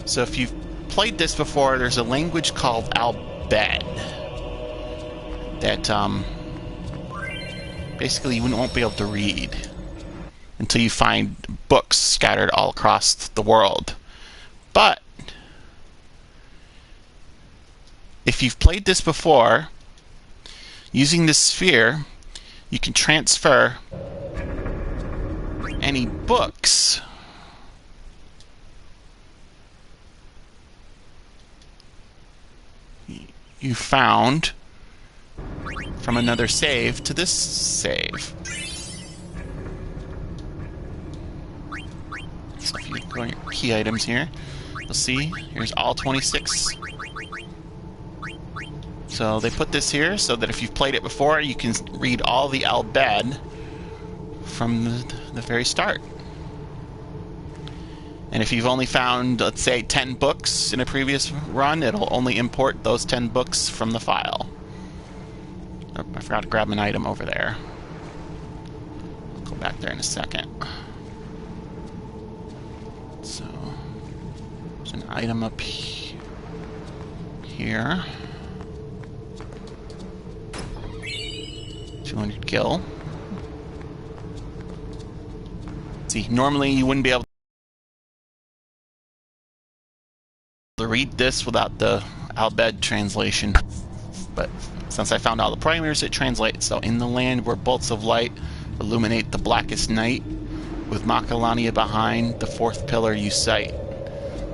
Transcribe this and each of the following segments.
So if you've played this before, there's a language called Al Bhed that basically you won't be able to read until you find books scattered all across the world. But if you've played this before, using this sphere, you can transfer any books you found from another save to this save. So if you go on your key items here, you'll see here's all 26. So they put this here so that if you've played it before, you can read all the Al Bhed from the very start. And if you've only found, let's say, 10 books in a previous run, it'll only import those 10 books from the file. Oh, I forgot to grab an item over there. I'll go back there in a second. So, there's an item up here. 200 gil. See, normally you wouldn't be able to read this without the Al Bhed translation, but since I found all the parameters, it translates. So, in the land where bolts of light illuminate the blackest night, with Macalania behind, the fourth pillar you sight.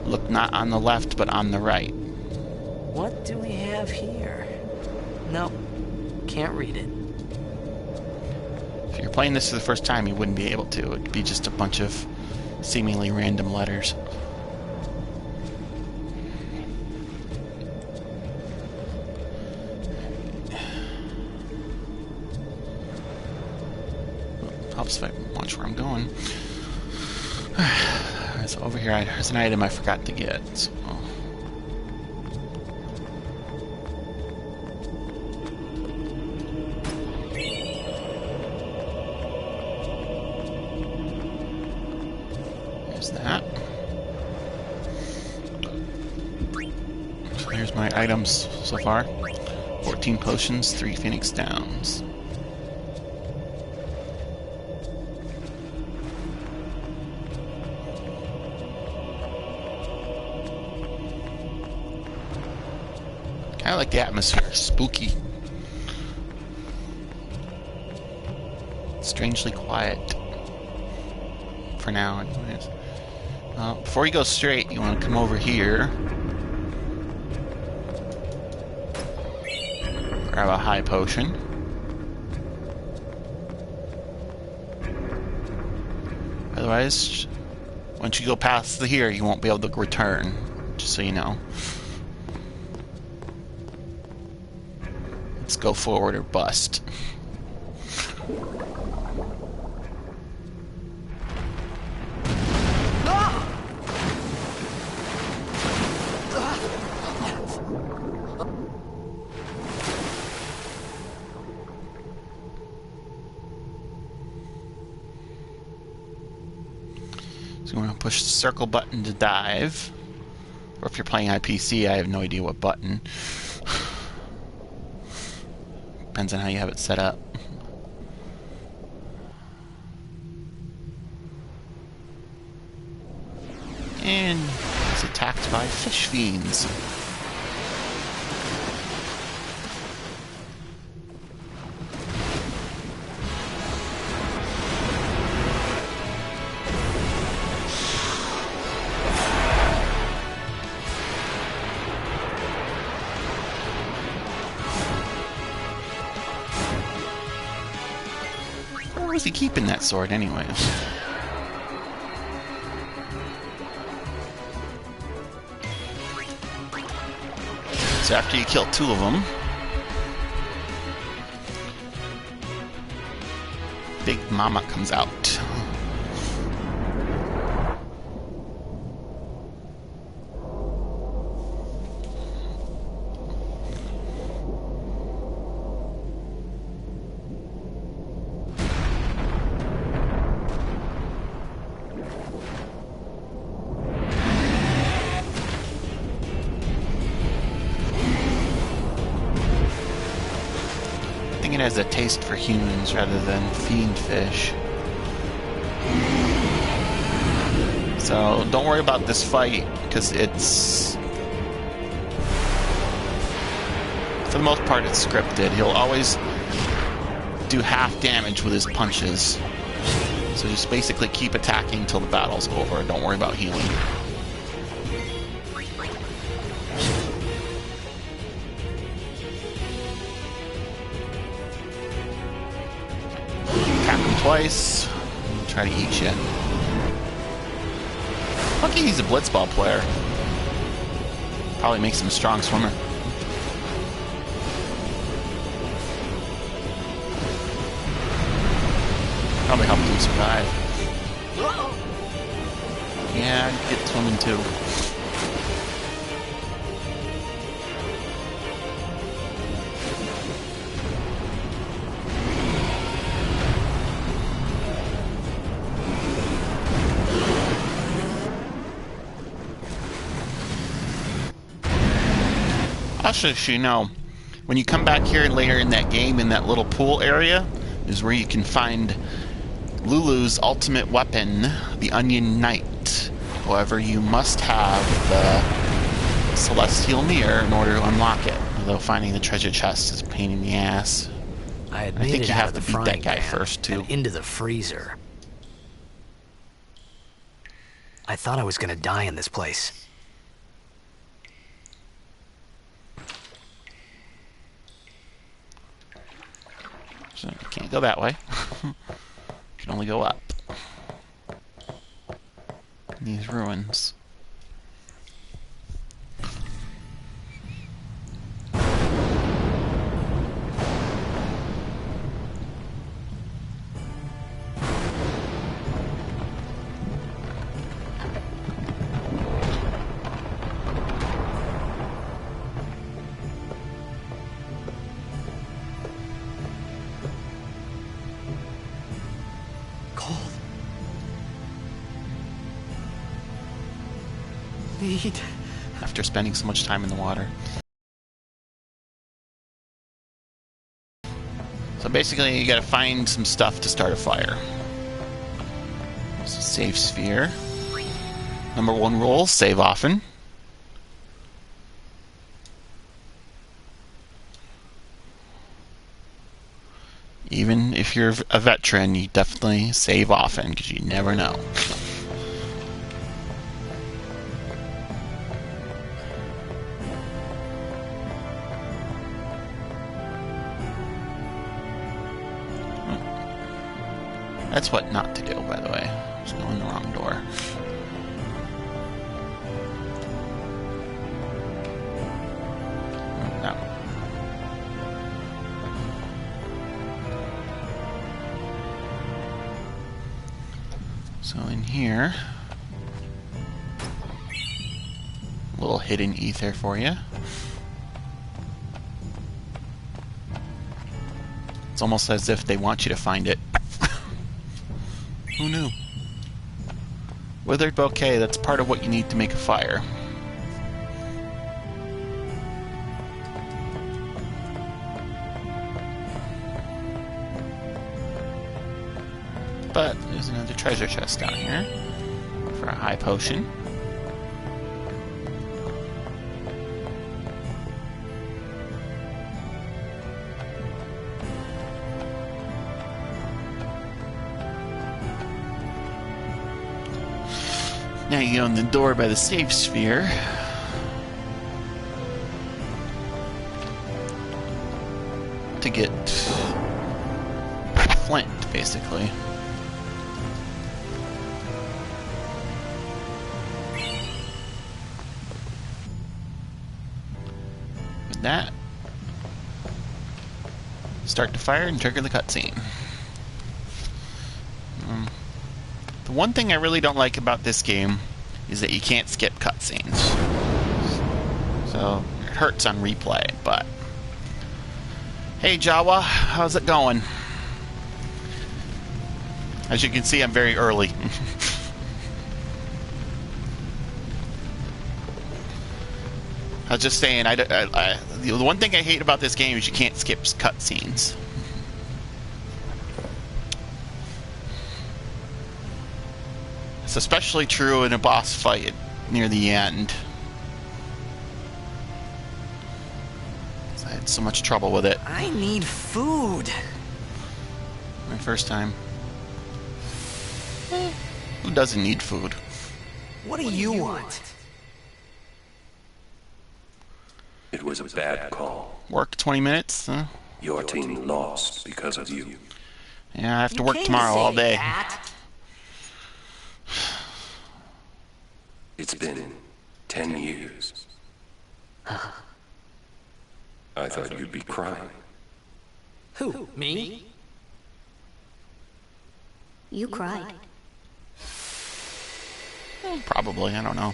Look not on the left, but on the right. What do we have here? Nope, can't read it. If you're playing this for the first time, you wouldn't be able to. It'd be just a bunch of seemingly random letters. Helps if I watch where I'm going. So over here, there's an item I forgot to get. So. There's that. So here's my items so far. 14 potions, 3 Phoenix Downs. I like the atmosphere. Spooky. Strangely quiet. For now, anyways. Before you go straight, you want to come over here. Grab a high potion. Otherwise, once you go past here, you won't be able to return. Just so you know. Let's go forward or bust. So we're going to push the circle button to dive. Or if you're playing IPC, I have no idea what button. Depends on how you have it set up. And it's attacked by fish fiends. Where was he keeping that sword anyways? So after you kill 2 of them, Big Mama comes out. of has a taste for humans rather than fiendfish. So don't worry about this fight, because it's... for the most part, it's scripted. He'll always do half damage with his punches. So just basically keep attacking until the battle's over. Don't worry about healing. Tap him twice. Try to eat you. Lucky he's a blitzball player. Probably makes him a strong swimmer. Probably helped him survive. Yeah, I'd get swimming too. Also, you know, when you come back here later in that game, in that little pool area, is where you can find Lulu's ultimate weapon, the Onion Knight. However, you must have the Celestial Mirror in order to unlock it. Although finding the treasure chest is a pain in the ass. I think you have to beat that guy first, too. And into the freezer. I thought I was gonna die in this place. So you can't go that way. You can only go up. In these ruins. After spending so much time in the water. So basically you gotta find some stuff to start a fire. Save sphere. Number 1 rule, save often. Even if you're a veteran, you definitely save often, because you never know. That's what not to do, by the way. Just go in the wrong door. No. So in here, a little hidden ether for you. It's almost as if they want you to find it. Who knew? Withered bouquet, that's part of what you need to make a fire. But there's another treasure chest down here for a high potion. Now you go in the door by the save sphere. To get flint, basically. With that, start the fire and trigger the cutscene. The one thing I really don't like about this game is that you can't skip cutscenes. So, it hurts on replay, but... Hey Jawa, how's it going? As you can see, I'm very early. I was just saying, the one thing I hate about this game is you can't skip cutscenes. It's especially true in a boss fight near the end. I had so much trouble with it. I need food. My first time. Who doesn't need food? What do you want? It was a bad call. Work 20 minutes? Huh? Your team lost because of you. Yeah, I have to You work can't tomorrow say all day. that. It's been 10 years. I thought you'd be crying. Who? Me? You cried. Probably, I don't know.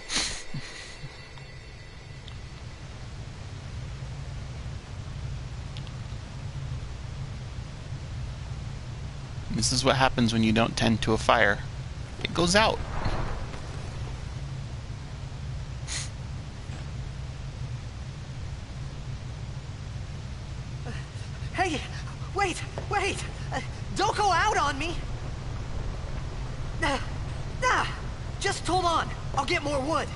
This is what happens when you don't tend to a fire. It goes out. Hey, wait! Don't go out on me! Just hold on. I'll get more wood.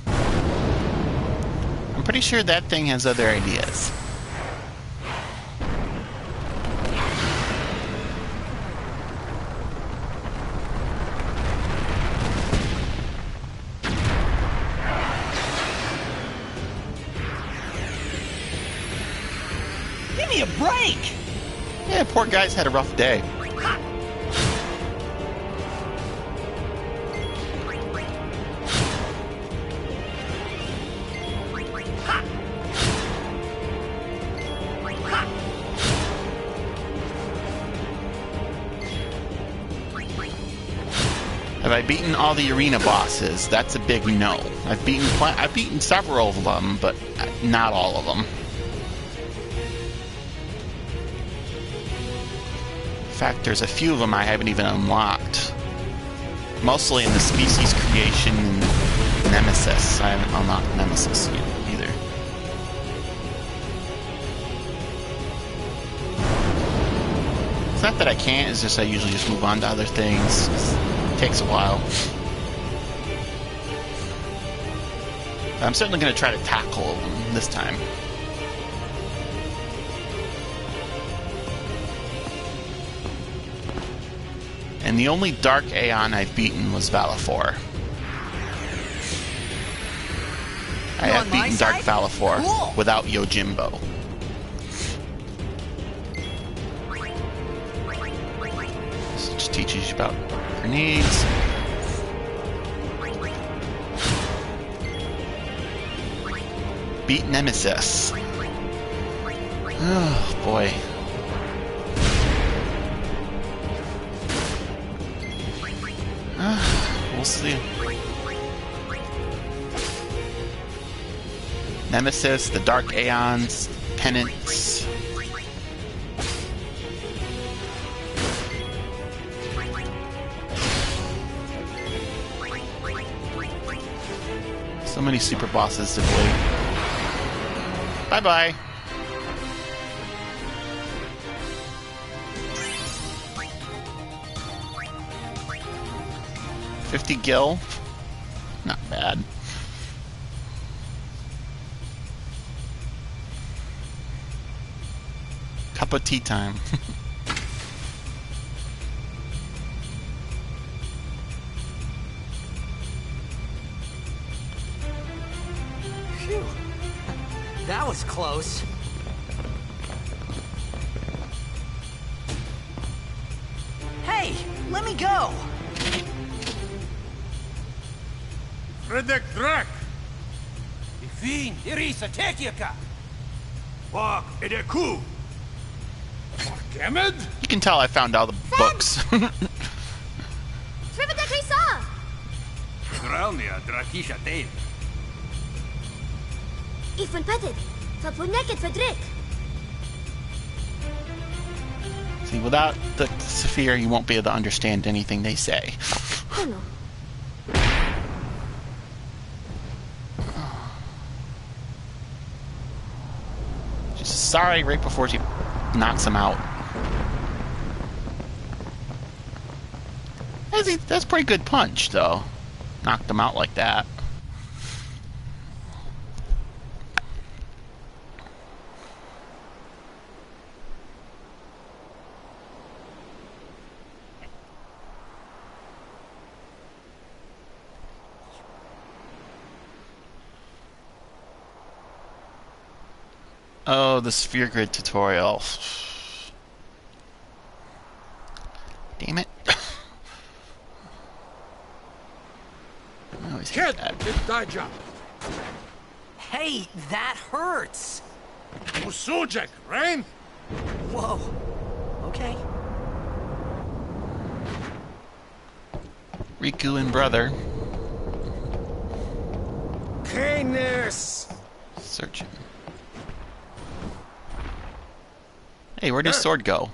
I'm pretty sure that thing has other ideas. Give me a break! Yeah, poor guy's had a rough day. Ha! Ha! Ha! Have I beaten all the arena bosses? That's a big no. I've beaten several of them, but not all of them. In fact, there's a few of them I haven't even unlocked. Mostly in the species creation and Nemesis. I haven't unlocked Nemesis yet either. It's not that I can't, it's just I usually just move on to other things. It takes a while. I'm certainly going to try to tackle them this time. And the only Dark Aeon I've beaten was Valifor. I have beaten Dark Valifor without Yojimbo. This just teaches you about grenades. Beat Nemesis. Oh boy. We'll see. Nemesis, the Dark Aeons, Penance. So many super bosses to play. Bye-bye. $50 gil. Not bad. Cup of tea time. Phew. That was close. Hey, let me go! Fredek Drak! Ifin, Irisa, Tekiaka! Wak, Edeku! Gamed? You can tell I found all the books. Trivida Krisa! Gralnia, Drakisha Dave. Ifun Petit, Fapuneket Fedrik. See, without the Saphir, you won't be able to understand anything they say. Oh no. She's sorry right before she knocks him out. That's a pretty good punch, though. Knocked him out like that. Oh, the sphere grid tutorial. Damn it. I always hate Kid, that. it's die job. Hey, that hurts. Usujek, right? Whoa. Okay. Riku and brother. Canis. Searching. Hey, where'd his sword go?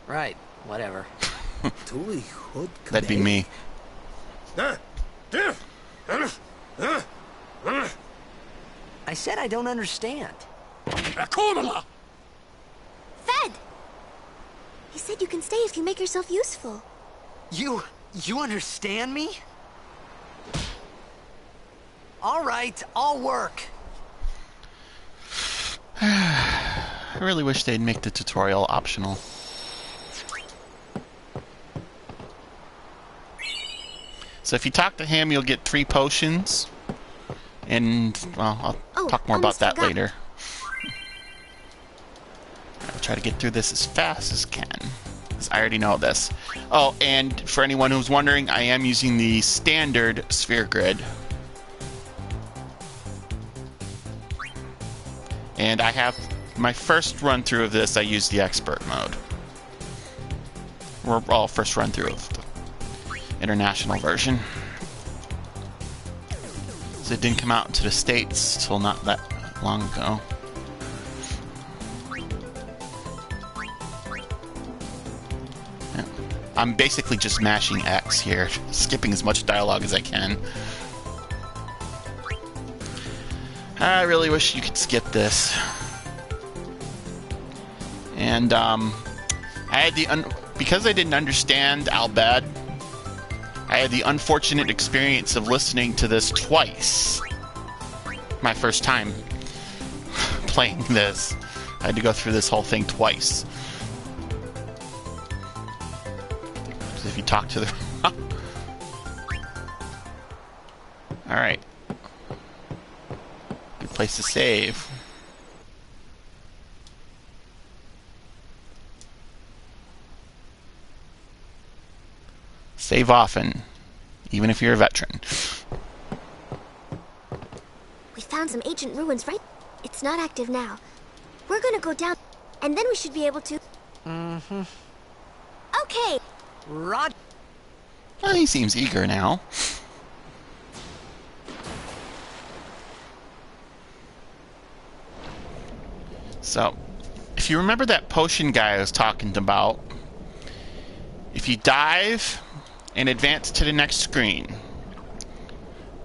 Right. Whatever. That'd be me. I said I don't understand. Akomala. Fed! He said you can stay if you make yourself useful. You understand me? All right, I'll work. I really wish they'd make the tutorial optional. So if you talk to him, you'll get 3 potions. And, well, I'll talk more about almost that forgot. later. I'll try to get through this as fast as can. 'Cause I already know this. Oh, and for anyone who's wondering, I am using the standard sphere grid. And I have my first run through of this, I used the expert mode. Well, first run through of the international version. So it didn't come out into the States till not that long ago. Yeah. I'm basically just mashing X here, skipping as much dialogue as I can. I really wish you could skip this. And I had because I didn't understand Al Bhed, I had the unfortunate experience of listening to this twice. My first time playing this. I had to go through this whole thing twice. So if you talk to the... Alright. Good place to save. Save often, even if you're a veteran. We found some ancient ruins, right? It's not active now. We're gonna go down, and then we should be able to... Mm-hmm. Okay. Rod. Well, he seems eager now. So, if you remember that potion guy I was talking about, if you dive and advance to the next screen,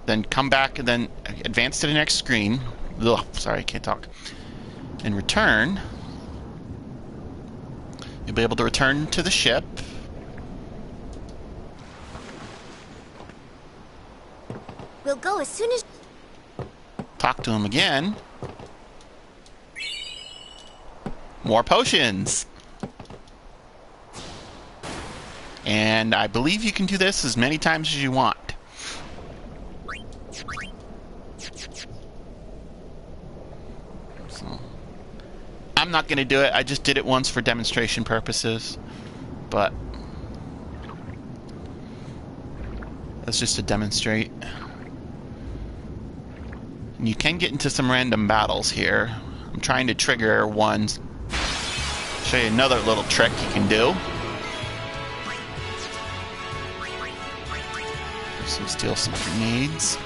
then come back and then advance to the next screen. Ugh, sorry, I can't talk. And return. You'll be able to return to the ship. We'll go as soon as... Talk to him again. More potions. And I believe you can do this as many times as you want. So, I'm not going to do it. I just did it once for demonstration purposes. But that's just to demonstrate. And you can get into some random battles here. I'm trying to trigger one. Show you another little trick you can do. So steal some grenades.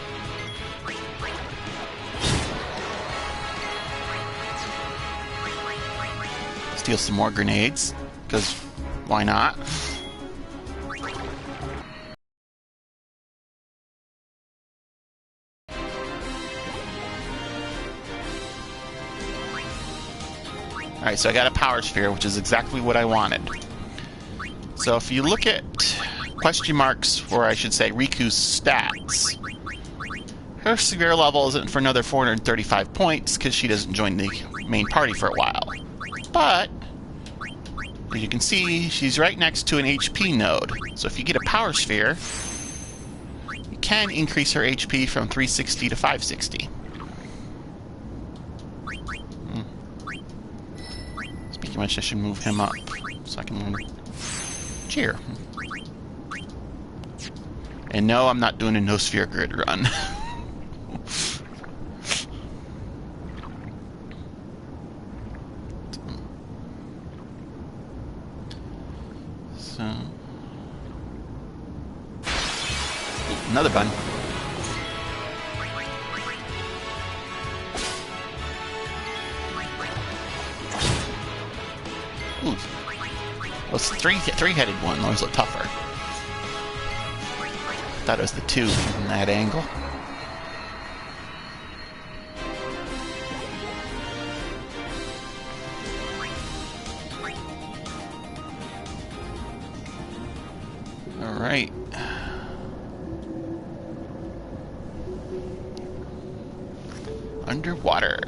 Steal some more grenades, because why not? Alright, so I got a power sphere, which is exactly what I wanted. So if you look at question marks, or I should say Riku's stats, her severe level isn't for another 435 points because she doesn't join the main party for a while. But, as you can see, she's right next to an HP node. So if you get a power sphere, you can increase her HP from 360 to 560. Speaking of which, I should move him up so I can learn cheer. And no, I'm not doing a no sphere grid run. So, another bun. Ooh. Well, it's the three-headed one. Those look tougher. Thought it was the two from that angle. All right. Underwater.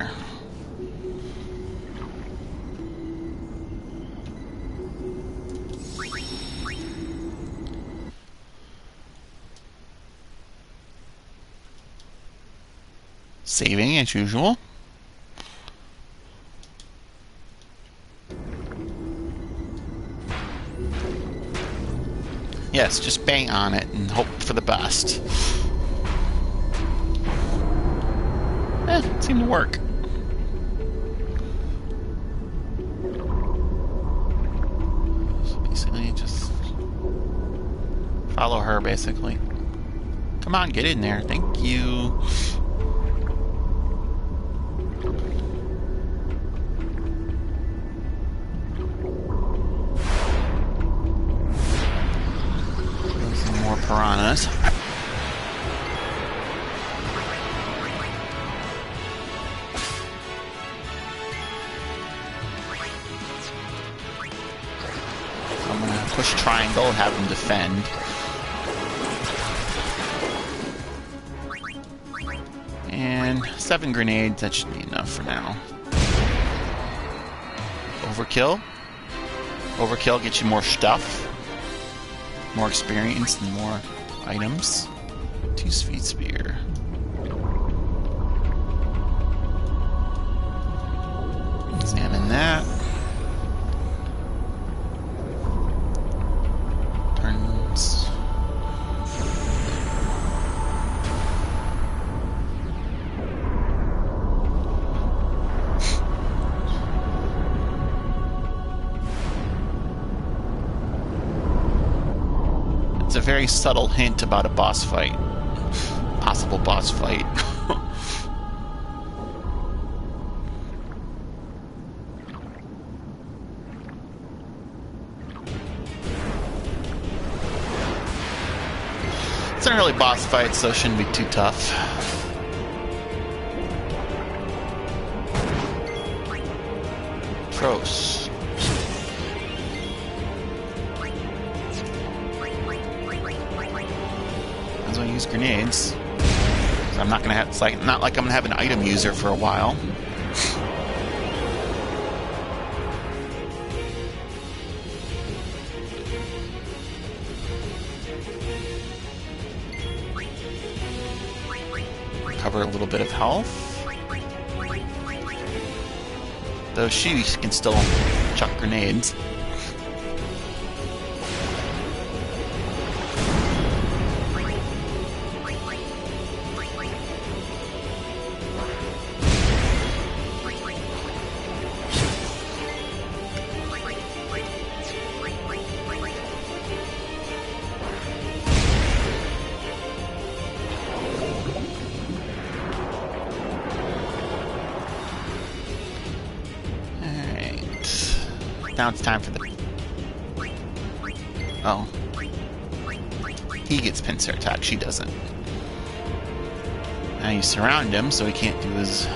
Saving as usual. Yes, just bang on it and hope for the best. It seemed to work. So basically, just follow her, basically. Come on, get in there. Thank you. More piranhas. I'm gonna push triangle and have them defend. And 7 grenades, that should be enough for now. Overkill. Overkill gets you more stuff. More experience and more items. 2 speed spear. Examine that. Turns. It's a very subtle hint about a boss fight. Possible boss fight. It's not really boss fight, so it shouldn't be too tough. Tros. As I use grenades, so I'm not gonna have. It's like not like I'm gonna have an item user for a while. Cover a little bit of health. Though she can still chuck grenades. Now it's time for the... Oh. He gets pincer attack, she doesn't. Now you surround him so he can't do his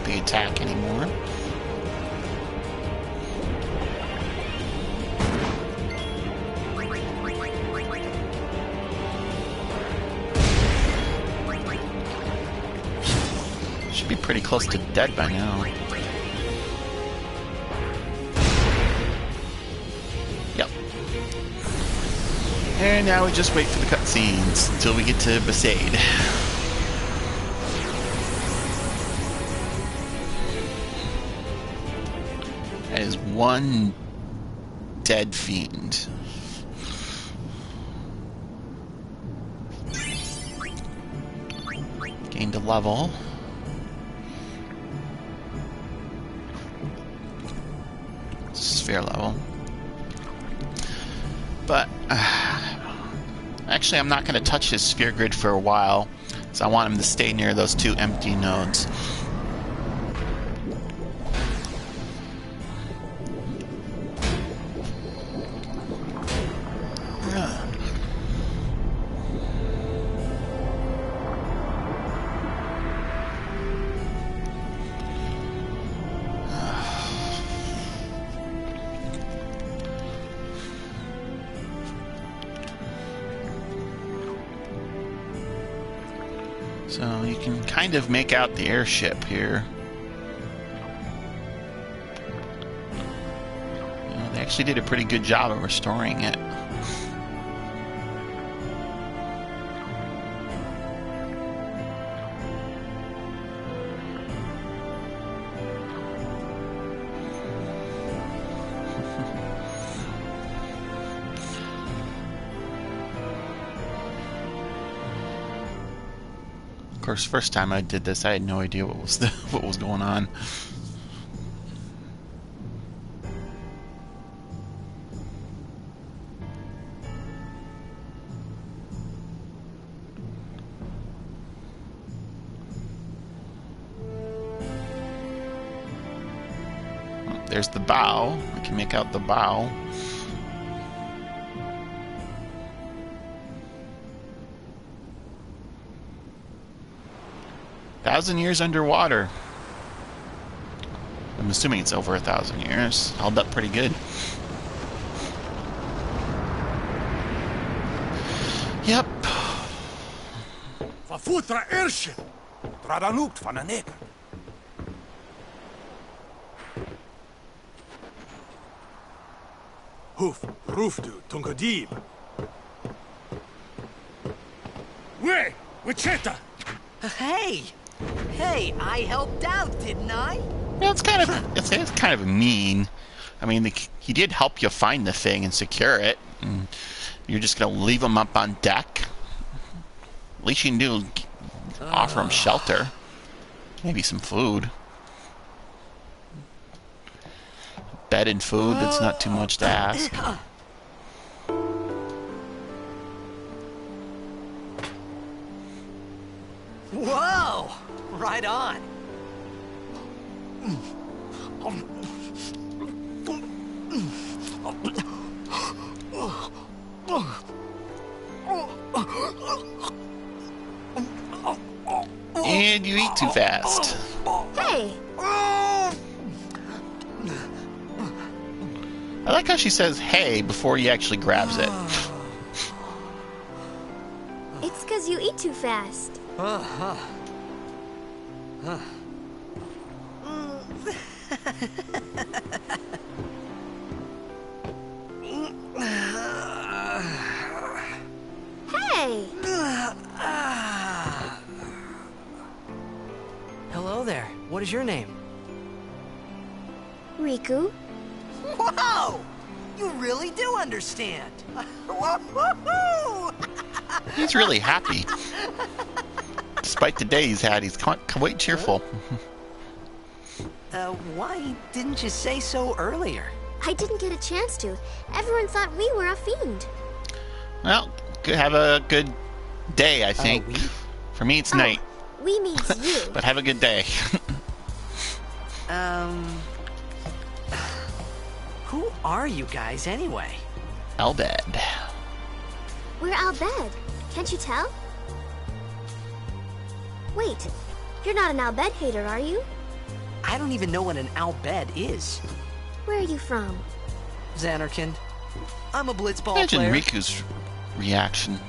big attack anymore. be pretty close to dead by now. Yep. And now we just wait for the cutscenes until we get to Besaid. That is one dead fiend. Gained a level. Sphere level. But actually I'm not going to touch his sphere grid for a while, so I want him to stay near those 2 empty nodes. So you can kind of make out the airship here. You know, they actually did a pretty good job of restoring it. Of course, first time I did this, I had no idea what was going on. There's the bow. I can make out the bow. Thousand years underwater. I'm assuming it's over 1,000 years. Held up pretty good. Yep. Verfutra airship! Tradanut van een nek. Hoof, roofdu, tungadib. Way, Wichita! Hey! Hey, I helped out, didn't I? Yeah, it's kind of mean. I mean, he did help you find the thing and secure it. And you're just gonna leave him up on deck. At least you can do offer him shelter, maybe some food, bed and food. That's not too much to ask. Whoa! Right on. And you eat too fast. Hey! I like how she says "hey" before he actually grabs it. It's because you eat too fast. Hey! Hello there. What is your name? Riku? Whoa! You really do understand. Woo-hoo-hoo! He's really happy. Despite the day he's had, he's quite cheerful. Why didn't you say so earlier? I didn't get a chance to. Everyone thought we were a fiend. Well, have a good day, I think. We? For me, it's night. We means you. But have a good day. Who are you guys anyway? Albed. We're Albed. Can't you tell? Wait, you're not an Albed hater, are you? I don't even know what an Albed is. Where are you from? Xanarkand. I'm a blitzball Imagine player. Riku's reaction.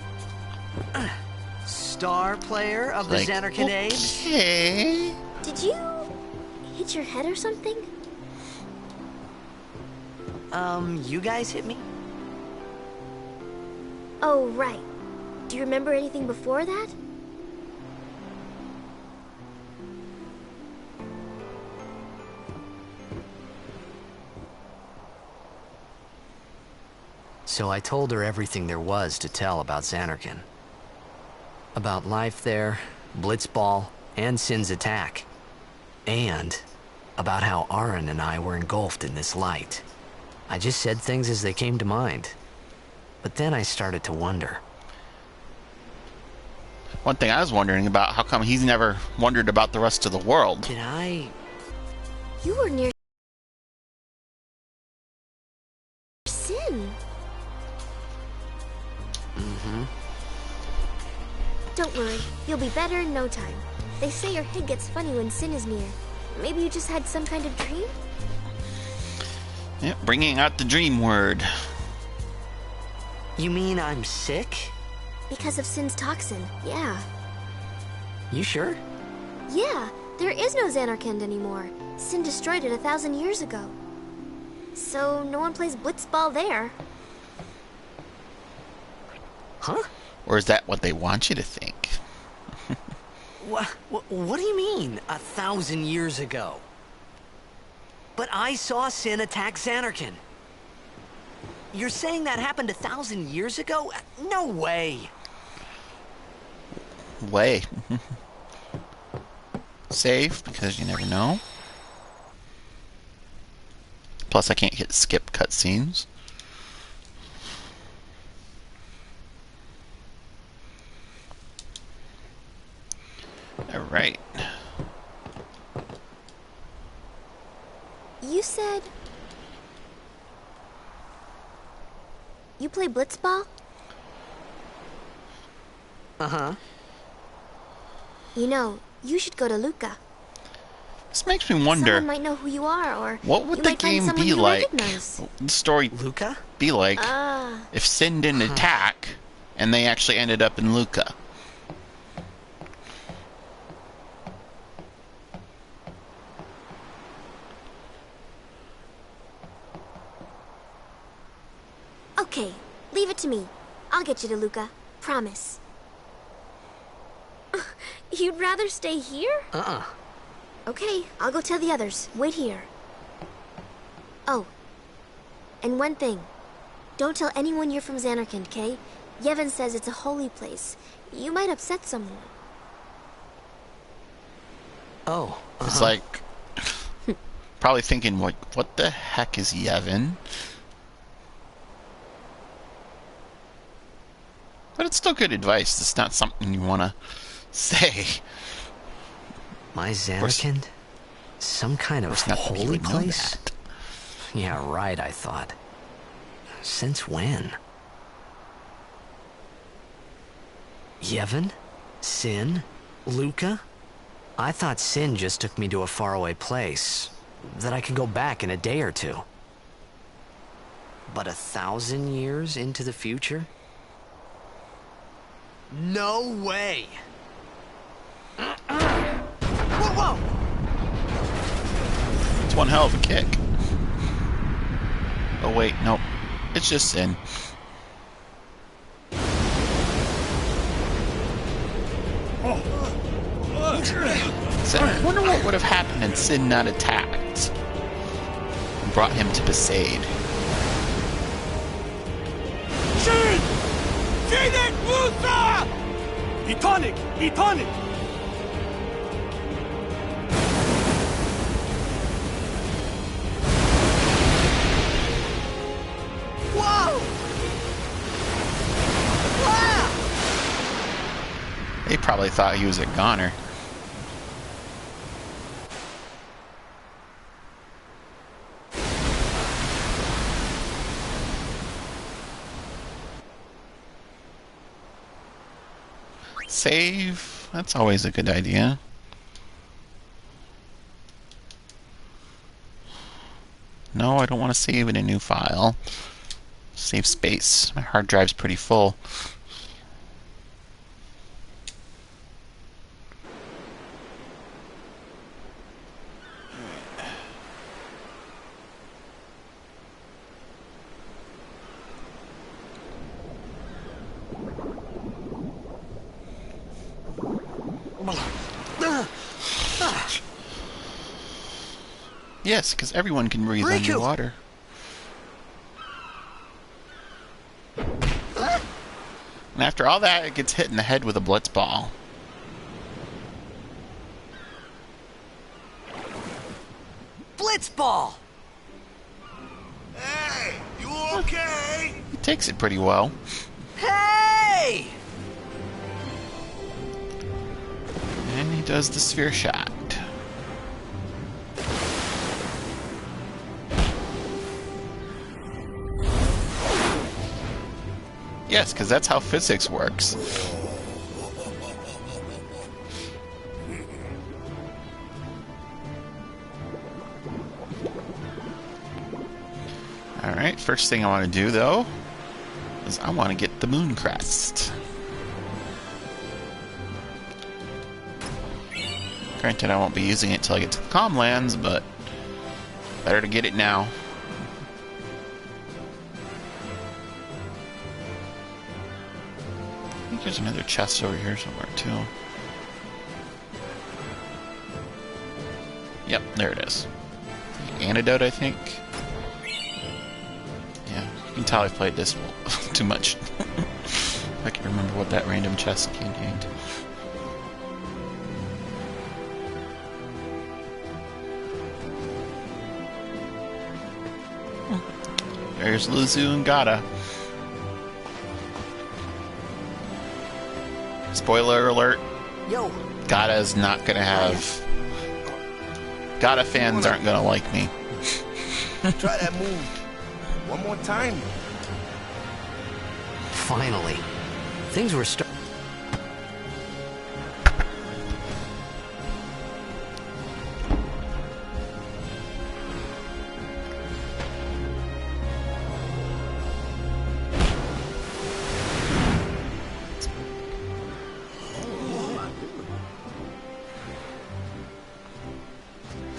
Star player of the Like, Xanarkand Age. okay. Did you hit your head or something? You guys hit me? Oh, right. Do you remember anything before that? So I told her everything there was to tell about Xanarkand. About life there, Blitzball, and Sin's attack. And about how Aaron and I were engulfed in this light. I just said things as they came to mind. But then I started to wonder. One thing I was wondering about, how come he's never wondered about the rest of the world? Did I... You were near Sin. Mm-hmm. Don't worry, you'll be better in no time. They say your head gets funny when Sin is near. Maybe you just had some kind of dream? Yep, bringing out the dream word. You mean I'm sick? Because of Sin's toxin, yeah. You sure? Yeah, there is no Xanarkand anymore. Sin destroyed it 1,000 years ago. So no one plays Blitzball there. Huh? Or is that what they want you to think? What do you mean, 1,000 years ago? But I saw Sin attack Xanarkand. You're saying that happened 1,000 years ago? No way. Way. Save, because you never know. Plus I can't hit skip cutscenes. Alright. You said... You play Blitzball? Uh-huh. You know, you should go to Luca. This makes me wonder, Someone might know who you are, or what would you the might find game someone be you like? recognize. What would the story Luca? be like Ah, if Sin didn't attack and they actually ended up in Luca? okay. Leave it to me. I'll get you to Luca. Promise. You'd rather stay here? Uh-uh. Okay, I'll go tell the others. Wait here. Oh, and one thing. Don't tell anyone you're from Xanarkand, okay? Yevon says it's a holy place. You might upset someone. Oh, It's like probably thinking, what the heck is Yevon? But it's still good advice. It's not something you want to say. my Xanarkand? Some kind of Not that you holy would know place? that. Yeah, right, I thought. Since when? Yevon? Sin? Luca? I thought Sin just took me to a faraway place, that I could go back in a day or two. But 1,000 years into the future? No way! Whoa! It's one hell of a kick. Oh wait, nope. It's just Sin. So I wonder what would have happened had Sin not attacked and brought him to Besaid. Shin! Sinek Musa! Etonic! Etonic! Whoa! Wow! They probably thought he was a goner. Save. That's always a good idea. No, I don't want to save in a new file. Save space. My hard drive's pretty full. Yes, because everyone can breathe Riku! underwater. And after all that, it gets hit in the head with a blitz ball. Blitzball! Hey, you okay? He takes it pretty well. Hey! And he does the sphere shot. Yes, because that's how physics works. Alright, first thing I want to do, though, is I want to get the moon crest. Granted, I won't be using it till I get to the Calmlands, but better to get it now. I think there's another chest over here somewhere, too. Yep, there it is. The antidote, I think. Yeah, you can tell I've played this too much. I can remember what that random chest contained. There's Lizu and Gata. Spoiler alert. Yo, Gata's not gonna have... Gata fans aren't gonna like me. Try that move. One more time. finally. Things were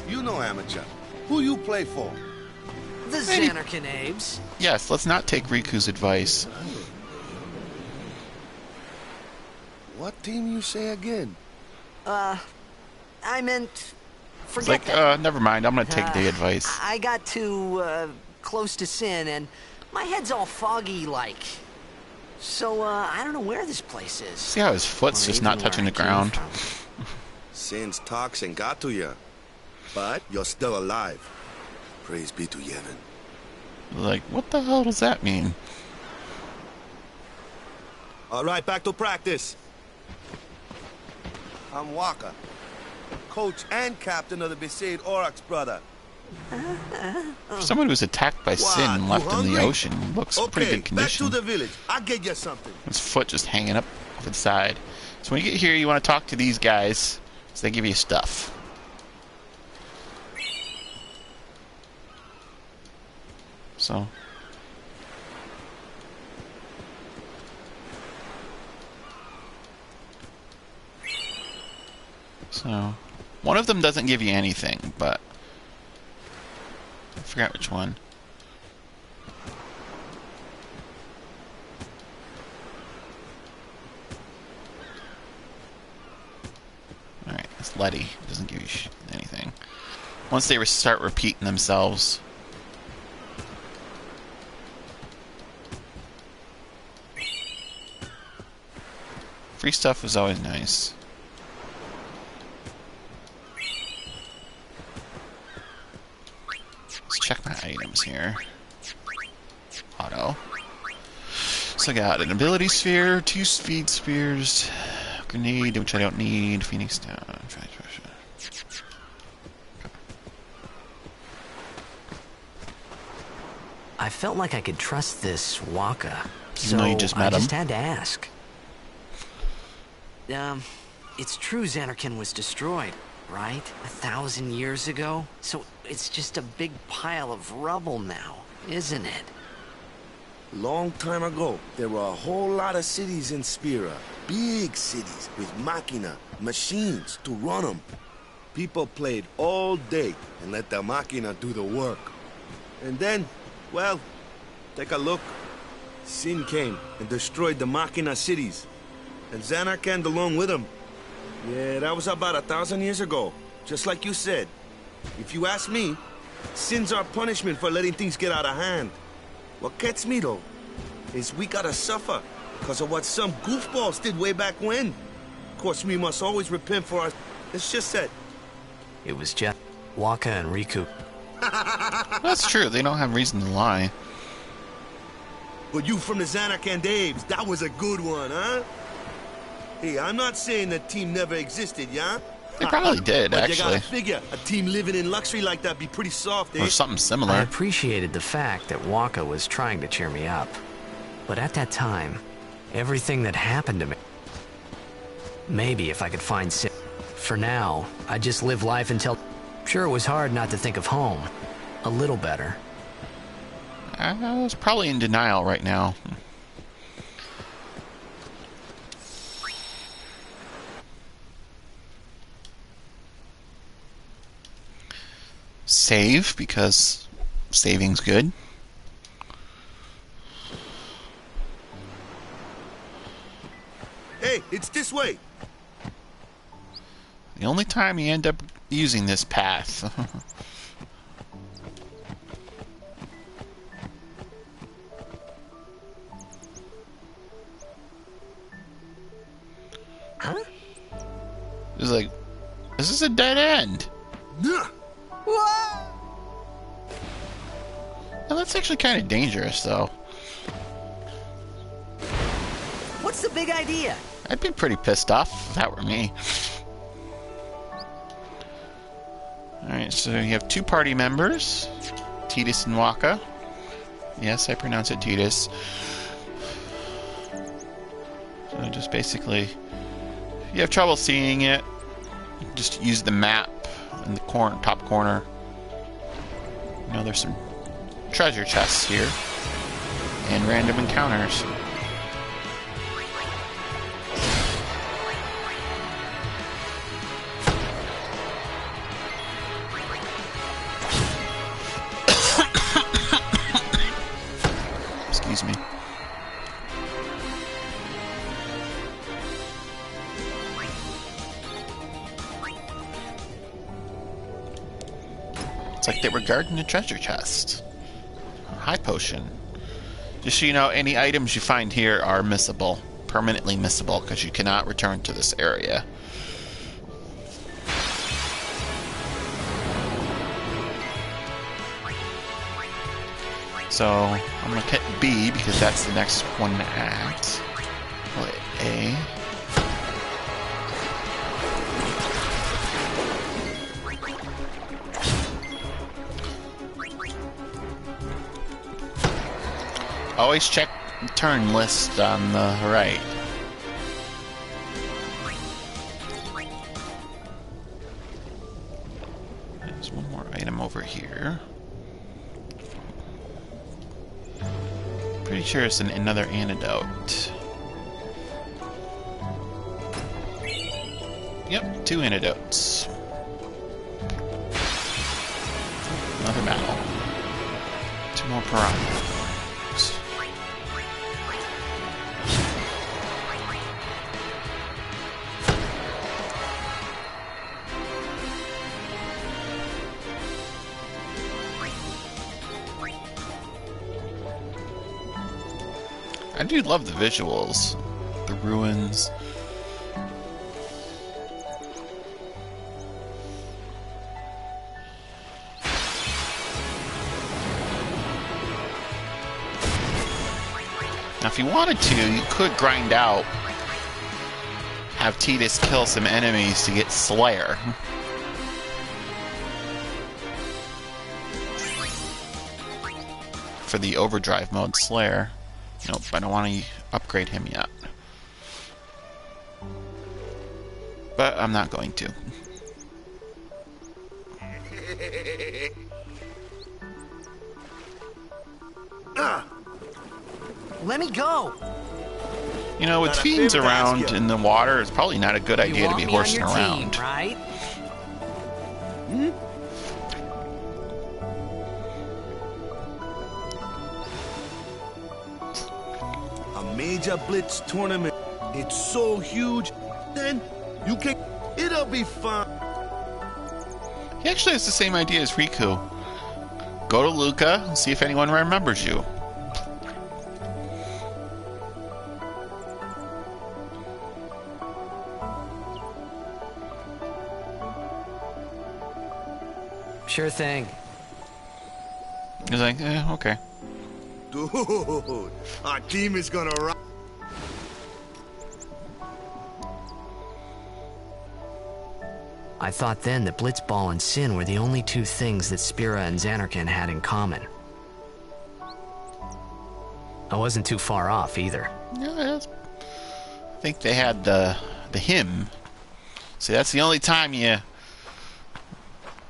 You know, amateur. Who you play for? the Xanarkin Abes. Yes, let's not take Riku's advice. What team you say again? I meant... It's Forget like, that. never mind, I'm gonna take the advice. I got too, close to Sin, and my head's all foggy like. So, I don't know where this place is. See how his foot's Or just even not where touching I the came ground? from. Sin's toxin got to you. But you're still alive. Praise be to Yevon. Like, what the hell does that mean? All right, back to practice. I'm Waka, coach and captain of the Besaid Aurochs, brother. For someone who's attacked by Sin and you left in the hungry? ocean, looks in pretty Okay, good back condition. to the village. I'll get you something. His foot just hanging up to the side. So when you get here, you want to talk to these guys, so they give you stuff. So... So, one of them doesn't give you anything, but I forgot which one. Alright, it's Letty. Doesn't give you anything. Once they start repeating themselves. Free stuff is always nice. Let's check my items here. Auto. So I got an ability sphere, 2 speed spears, grenade, which I don't need, Phoenix Stone. I felt like I could trust this Waka. Even though you just met I just him? had to ask. It's true Xanarkin was destroyed, right? 1,000 years ago? So it's just a big pile of rubble now, isn't it? Long time ago, there were a whole lot of cities in Spira. Big cities with machina, machines to run them. People played all day and let the machina do the work. And then, well, take a look. Sin came and destroyed the machina cities. And Xanarkand along with them. Yeah, that was about 1,000 years ago. Just like you said. If you ask me, Sin's our punishment for letting things get out of hand. What gets me, though, is we gotta suffer because of what some goofballs did way back when. Of course, we must always repent for our... It's just that... It was just Waka and Riku. That's true. They don't have reason to lie. But you from the Zanarkand Daves, that was a good one, huh? Hey, I'm not saying that team never existed, yeah? They probably did, but actually. you gotta figure, a team living in luxury like that be pretty soft, eh? Or something I similar. appreciated the fact that Waka was trying to cheer me up. But at that time, everything that happened to me... Maybe if I could find Sin... For now, I just live life until... Sure, it was hard not to think of home. A little better. I was probably in denial right now. Save, because saving's good. Hey, it's this way. The only time you end up using this path. Huh? It's like, this is a dead end. Nah. Now, that's actually kind of dangerous, though. What's the big idea? I'd be pretty pissed off if that were me. Alright, so you have two party members, Tidus and Waka. Yes, I pronounce it Tidus. So just basically, if you have trouble seeing it, just use the map in the top corner. You know, there's some treasure chests here and random encounters. Excuse me. It's like they were guarding a treasure chest. High potion. Just so you know, any items you find here are missable. Permanently missable, because you cannot return to this area. So, I'm going to hit B, because that's the next one to act. I'll hit A. Always check the turn list on the right. There's one more item over here. Pretty sure it's another antidote. Yep, 2 antidotes. Another battle. 2 more piranhas. I do love the visuals, the ruins. Now, if you wanted to, you could grind out, have Tidus kill some enemies to get Slayer. For the overdrive mode Slayer. Nope, I don't want to upgrade him yet. But I'm not going to. Let me go. You know, with Got a fiends favor to ask around you. in the water, it's probably not a good idea to want be me horsing on your around. team, right? A major blitz tournament. It's so huge. Then you can... It'll be fun. He actually has the same idea as Riku. go to Luca and see if anyone remembers you. Sure thing. He's like, okay. Dude, our team is gonna rock. I thought then that Blitzball and Sin were the only two things that Spira and Zanarkand had in common. I wasn't too far off either. Yeah, I think they had the hymn. See, that's the only time you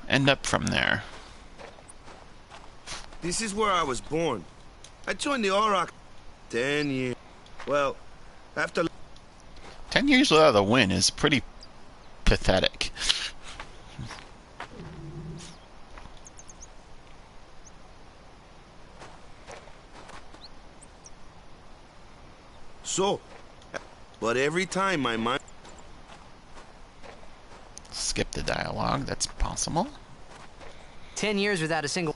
end up from there. This is where I was born. I joined the Auroch 10 years. Well, after 10 years without a win is pretty pathetic. so, but every time my mind Skip the dialogue, that's possible. 10 years without a single...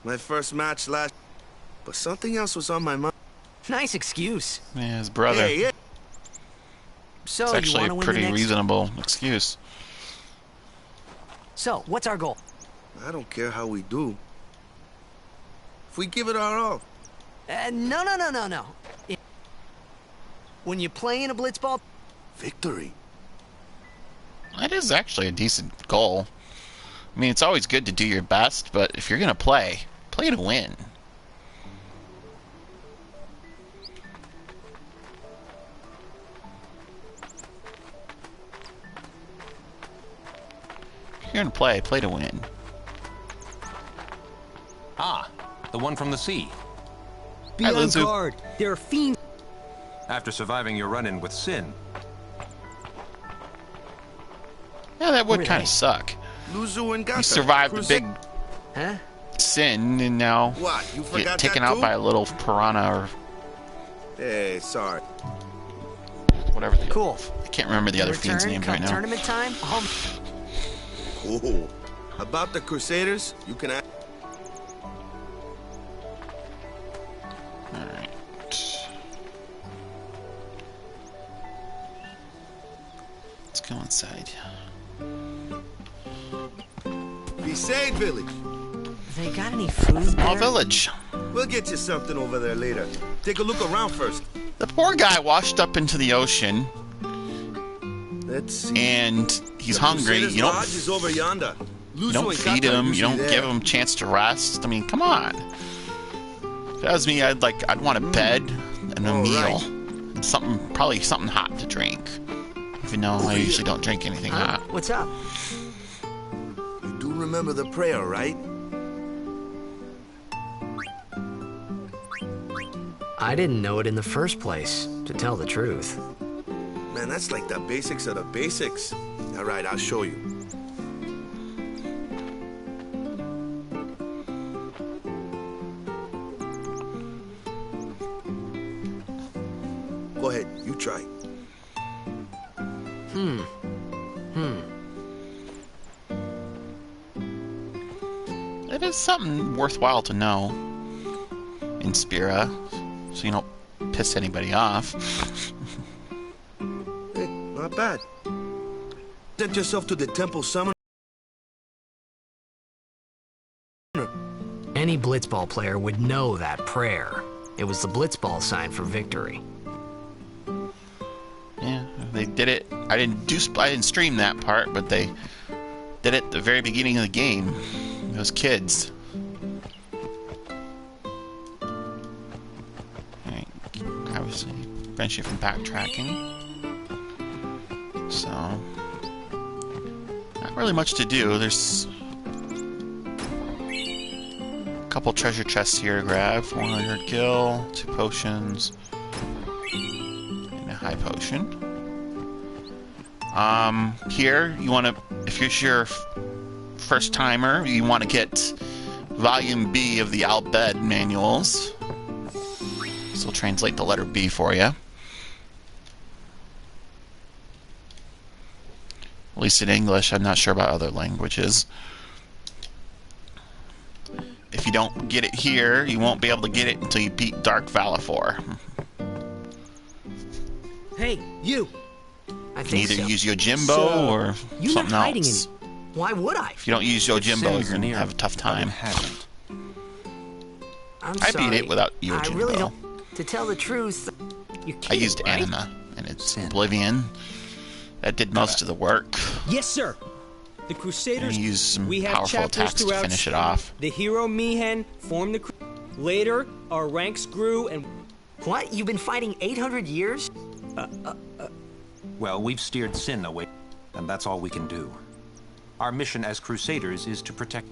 my first match last, but something else was on my mind. Nice excuse. Yeah, his brother. Hey, yeah. So, It's you actually want a to win pretty the next... reasonable excuse. So, what's our goal? I don't care how we do. If we give it our all. No. When you play in a Blitzball... Victory. That is actually a decent goal. I mean, it's always good to do your best, but if you're going to play to win. If you're going to play to win. Ah, the one from the sea. Be Hi, on Lizu. guard. There are fiends... After surviving your run-in with Sin. Yeah, that would Who are kind they? of suck. Luzu and Gata. You survived the Crusade- big Huh? sin, and now What? You get forgot taken that out too? by a little piranha Hey, sorry. or whatever. Cool. I can't remember the other fiend's Return name come right now. tournament time? Cool. About the Crusaders, you can ask. Alright. Let's go inside. Be safe, village. They got any food Small there? village. We'll get you something over there later. Take a look around first. The poor guy washed up into the ocean, Let's see. and he's The hungry. Crusaders' You lodge is over yonder. Luzu don't and feed Kata are him. You usually don't there. give him a chance to rest. I mean, come on. If that was me, I'd want a bed and a All meal, right. and probably something hot to drink. Even though I usually don't drink anything Huh? hot. What's up? You do remember the prayer, right? I didn't know it in the first place, to tell the truth. Man, that's like the basics of the basics. All right, I'll show you. Go ahead, you try. It is something worthwhile to know in Spira, so you don't piss anybody off. Hey, not bad. Sent yourself to the temple summon. Any Blitzball player would know that prayer. It was the Blitzball sign for victory. Yeah, they did it. I didn't stream that part, but they did it at the very beginning of the game. Those kids. Alright, obviously, prevents you from backtracking. So, not really much to do. There's a couple treasure chests here to grab. 400 gil, 2 potions, and a high potion. Here, you want to, if you're your first timer, you want to get Volume B of the Al Bhed manuals. This will translate the letter B for you. At least in English, I'm not sure about other languages. if you don't get it here, you won't be able to get it until you beat Dark Valifor. Hey, you! I You can think either so. use Yojimbo So, or You're not something hiding else. Why would I? If you don't use Yojimbo, Sin's you're gonna near, have a tough but it time. hasn't. I'm I sorry. beat it without I Yojimbo. really don't. To tell the truth, you're I kidding, used right? Anima, and it's Sin. Oblivion. That did most of the work. Yes, sir. The And Crusaders. you used some we have powerful chapters attacks to throughout. finish it off. The hero Mihen formed the. Later, our ranks grew, and What? You've been fighting 800 years? Well, we've steered Sin away, and that's all we can do. Our mission as Crusaders is to protect.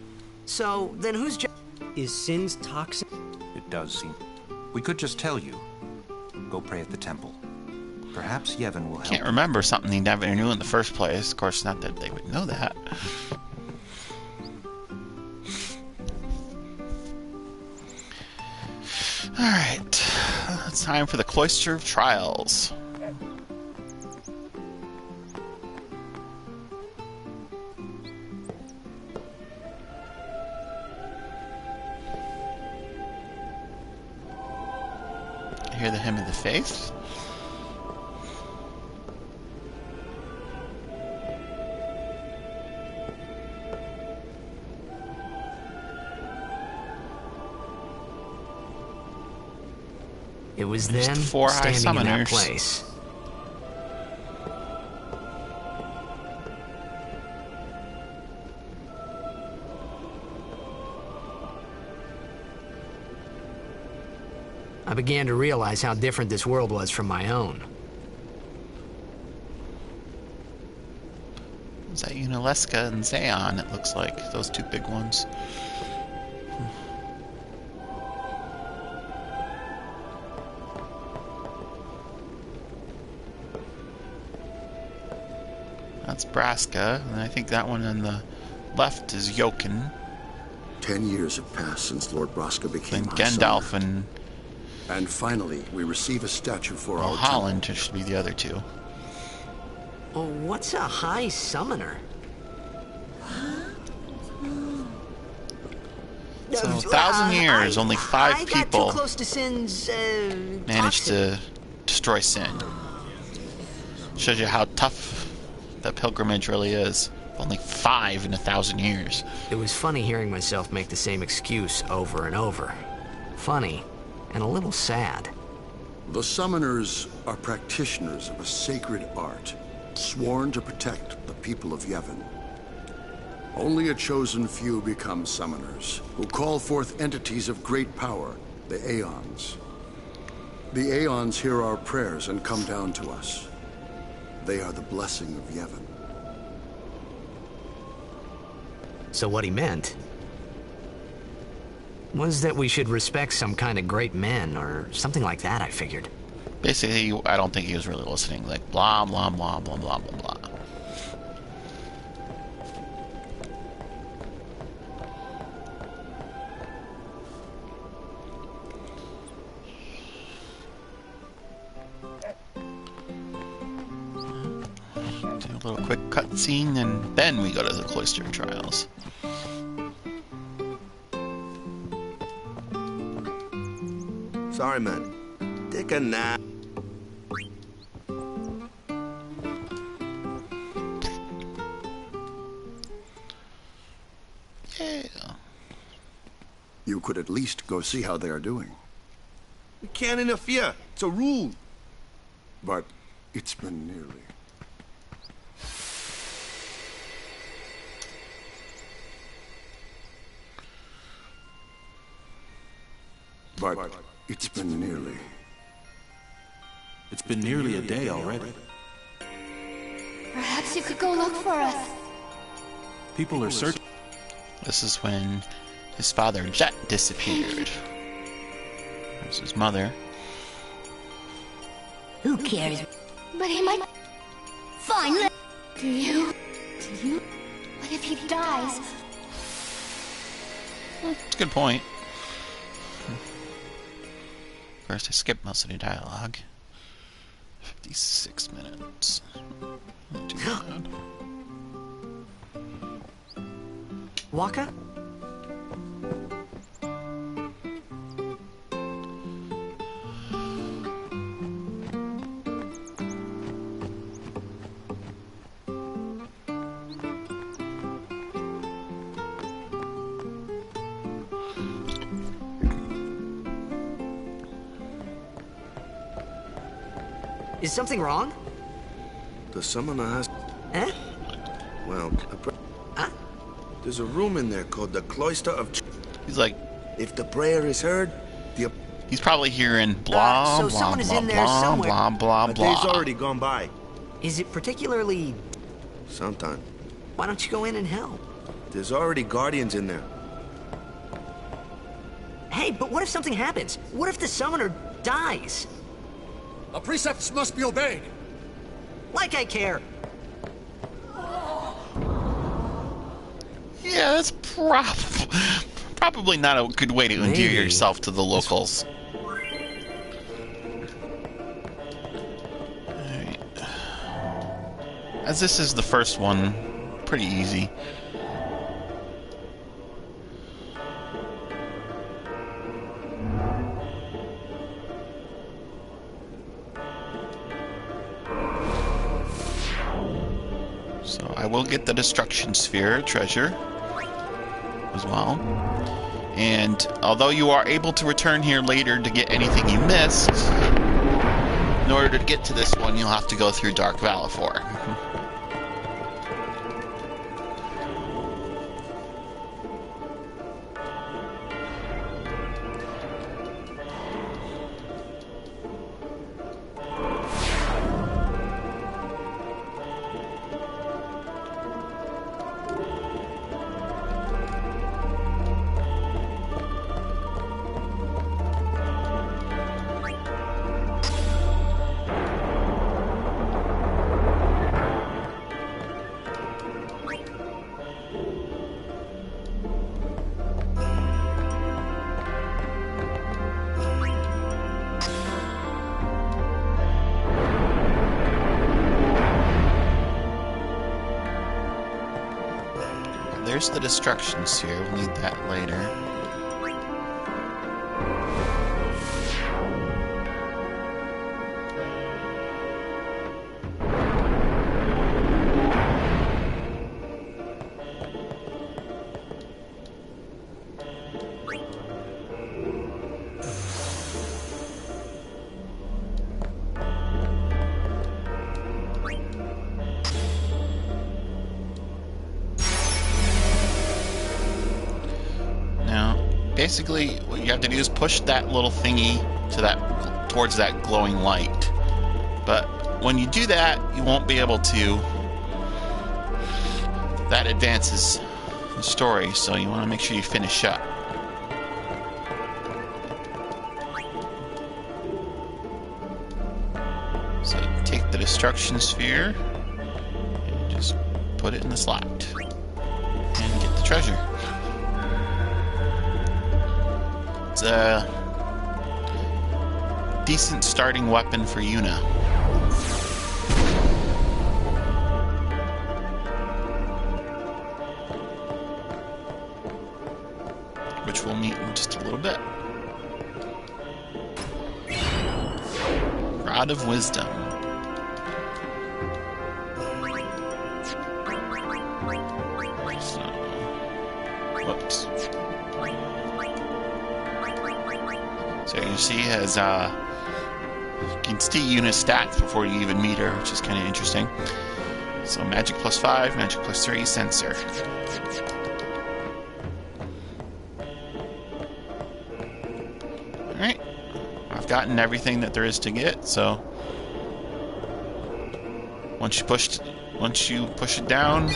So then whose job? is Sin's toxin. It does seem. We could just tell you. Go pray at the temple. Perhaps Yevon will help. Can't remember something he never knew in the first place. Of course, not that they would know that. Alright. It's time for the Cloister of Trials. Hear the hymn of the faith. It was There's then the four high standing in that summoners. place. I began to realize how different this world was from my own. Is that Unaleska and Zayon? It looks like those two big ones. That's Braska, and I think that one on the left is Jokun. 10 years have passed since Lord Braska became Then High Gandalf Summoner. and And finally, we receive a statue for our Holland should be the other two. Oh, what's a high summoner? So, 1,000 years, only 5 I got people too close to Sin's, managed toxin. to destroy Sin. Shows you how tough that pilgrimage really is. Only 5 in 1,000 years. It was funny hearing myself make the same excuse over and over. Funny, and a little sad. The Summoners are practitioners of a sacred art, sworn to protect the people of Yevon. Only a chosen few become Summoners, who call forth entities of great power, the Aeons. The Aeons hear our prayers and come down to us. They are the blessing of Yevon. So what he meant was that we should respect some kind of great men, or something like that, I figured. Basically, I don't think he was really listening. Like, blah, blah, blah, blah, blah, blah, blah. Do a little quick cutscene, and then we go to the Cloister Trials. Sorry, man. Take a nap. Yeah. You could at least go see how they are doing. We can't interfere. It's a rule. But it's been nearly. But it's been nearly. It's been nearly a day already. Perhaps you could go look for us. People are searching. This is when his father, Jet, disappeared. There's his mother. Who cares? But he might... Fine, Do you? Do you? What if he dies? That's a good point. Of course, I skipped most of the dialogue. 56 minutes. Not too bad. Waka? Is something wrong? The summoner has... Eh? Well, Huh? there's a room in there called the Cloister of... He's like... If the prayer is heard, the... He's probably hearing blah, so blah, someone is blah, in there blah, somewhere. blah, blah, A blah. day's already gone by. Is it particularly... Sometime. Why don't you go in and help? There's already guardians in there. Hey, but what if something happens? What if the summoner dies? Our precepts must be obeyed. Like I care. Yeah, that's probably not a good way to endear Maybe. yourself to the locals. Alright. As this is the first one, pretty easy. So I will get the Destruction Sphere treasure as well. And although you are able to return here later to get anything you missed, in order to get to this one, you'll have to go through Dark Valifor. There's the Destruction Sphere. We'll need that later. Basically, what you have to do is push that little thingy to that towards that glowing light. But when you do that, you won't be able to. That advances the story, so you want to make sure you finish up. So take the Destruction Sphere and just put it in the slot and get the treasure. It's a decent starting weapon for Yuna. Which we'll meet in just a little bit. Rod of Wisdom. So, whoops. So you see, as you can see Yuna's stats before you even meet her, which is kind of interesting. So magic +5, magic +3, sensor. Alright, I've gotten everything that there is to get, so once you push it down,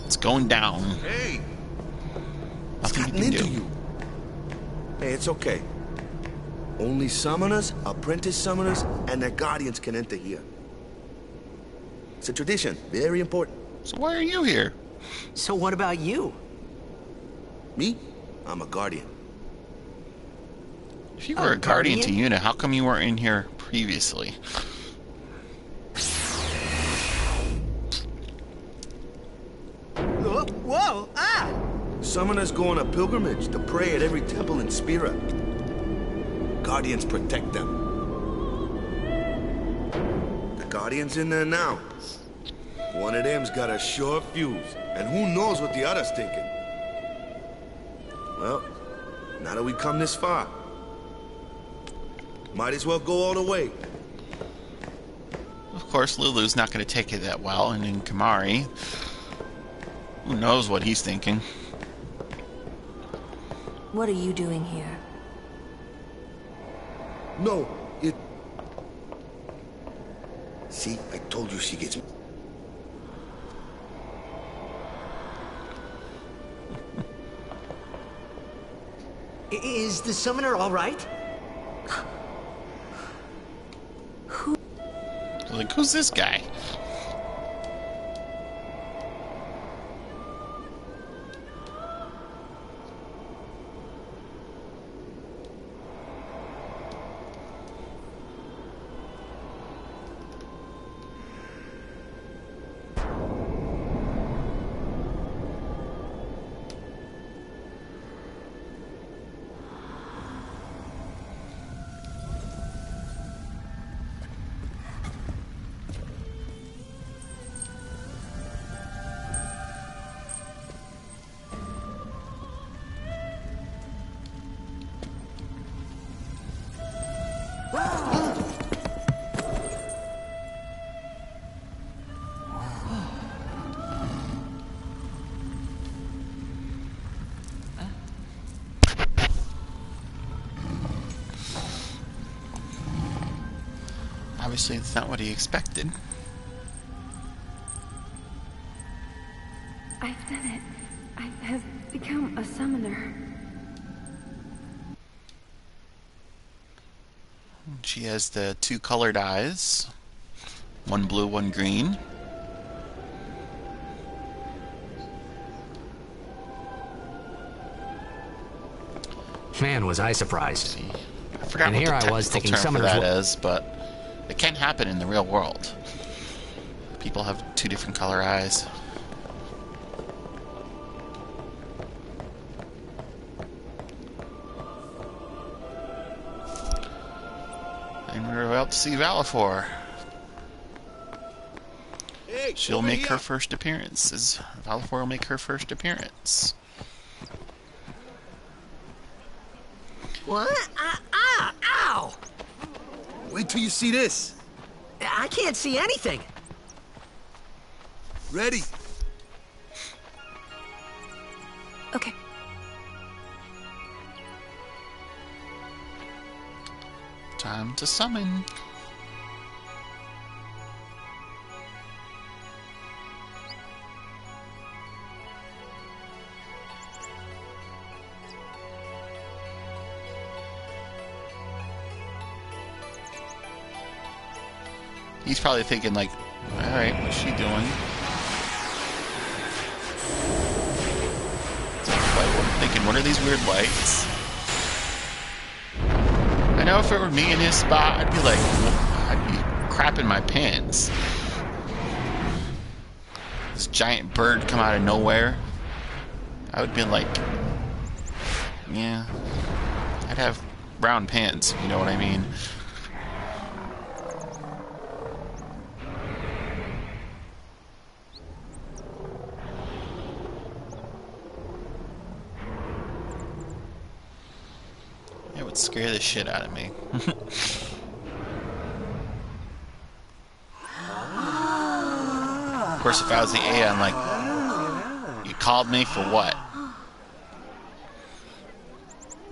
it's going down. Hey! Nothing you can into do. you. Hey, it's okay. Only summoners, apprentice summoners, and their guardians can enter here. It's a tradition, very important. So why are you here? So what about you? Me? I'm a guardian. If you were a guardian to Yuna, how come you weren't in here previously? Whoa! Ah! Summoners go on a pilgrimage to pray at every temple in Spira. Guardians protect them. The Guardian's in there now. One of them's got a sure fuse, and who knows what the other's thinking. Well, now that we come this far, might as well go all the way. Of course, Lulu's not going to take it that well, and then Kamari, who knows what he's thinking. What are you doing here? No, it... See, I told you she gets... Is the summoner all right? Like, who's this guy? Obviously, it's not what he expected. I've done it. I have become a summoner. She has the two colored eyes. One blue, one green. Man, was I surprised. I forgot and what here the I was thinking technical term for summoners that is, but it can happen in the real world. People have two different color eyes. And we're about to see Valifor. Hey, She'll make her first appearance. Valifor will make her first appearance. What? Ow! Wait till you see this. I can't see anything. Ready? Okay. Time to summon. He's probably thinking like, alright, what's she doing? Thinking, what are these weird lights? I know if it were me in his spot, I'd be like, I'd be crapping my pants. This giant bird come out of nowhere. I would be like, yeah, I'd have brown pants, you know what I mean? It would scare the shit out of me. Of course, if I was the A, I'm like, you called me for what?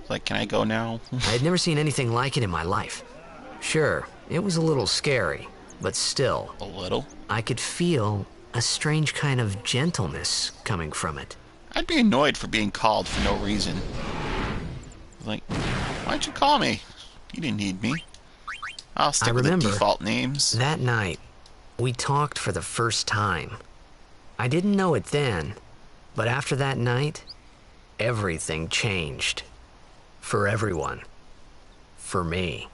Like, can I go now? I had never seen anything like it in my life. Sure, it was a little scary, but still. A little? I could feel a strange kind of gentleness coming from it. I'd be annoyed for being called for no reason. Like, why'd you call me? You didn't need me. I'll stick with the default names. That night, we talked for the first time. I didn't know it then, but after that night, everything changed. For everyone. For me.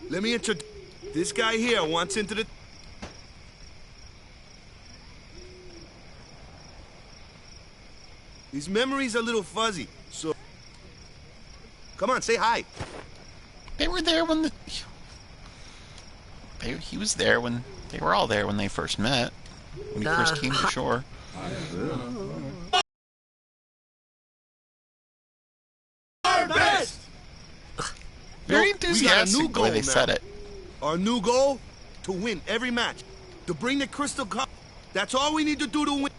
Let me introduce... This guy here wants into the... His memory's a little fuzzy, so... Come on, say hi. They were there when the... He was there when... They were all there when they first met. When he first came to shore. Very We got a enthusiastic new the goal way they now. said it. Our new goal? To win every match. To bring the Crystal Cup. That's all we need to do to win.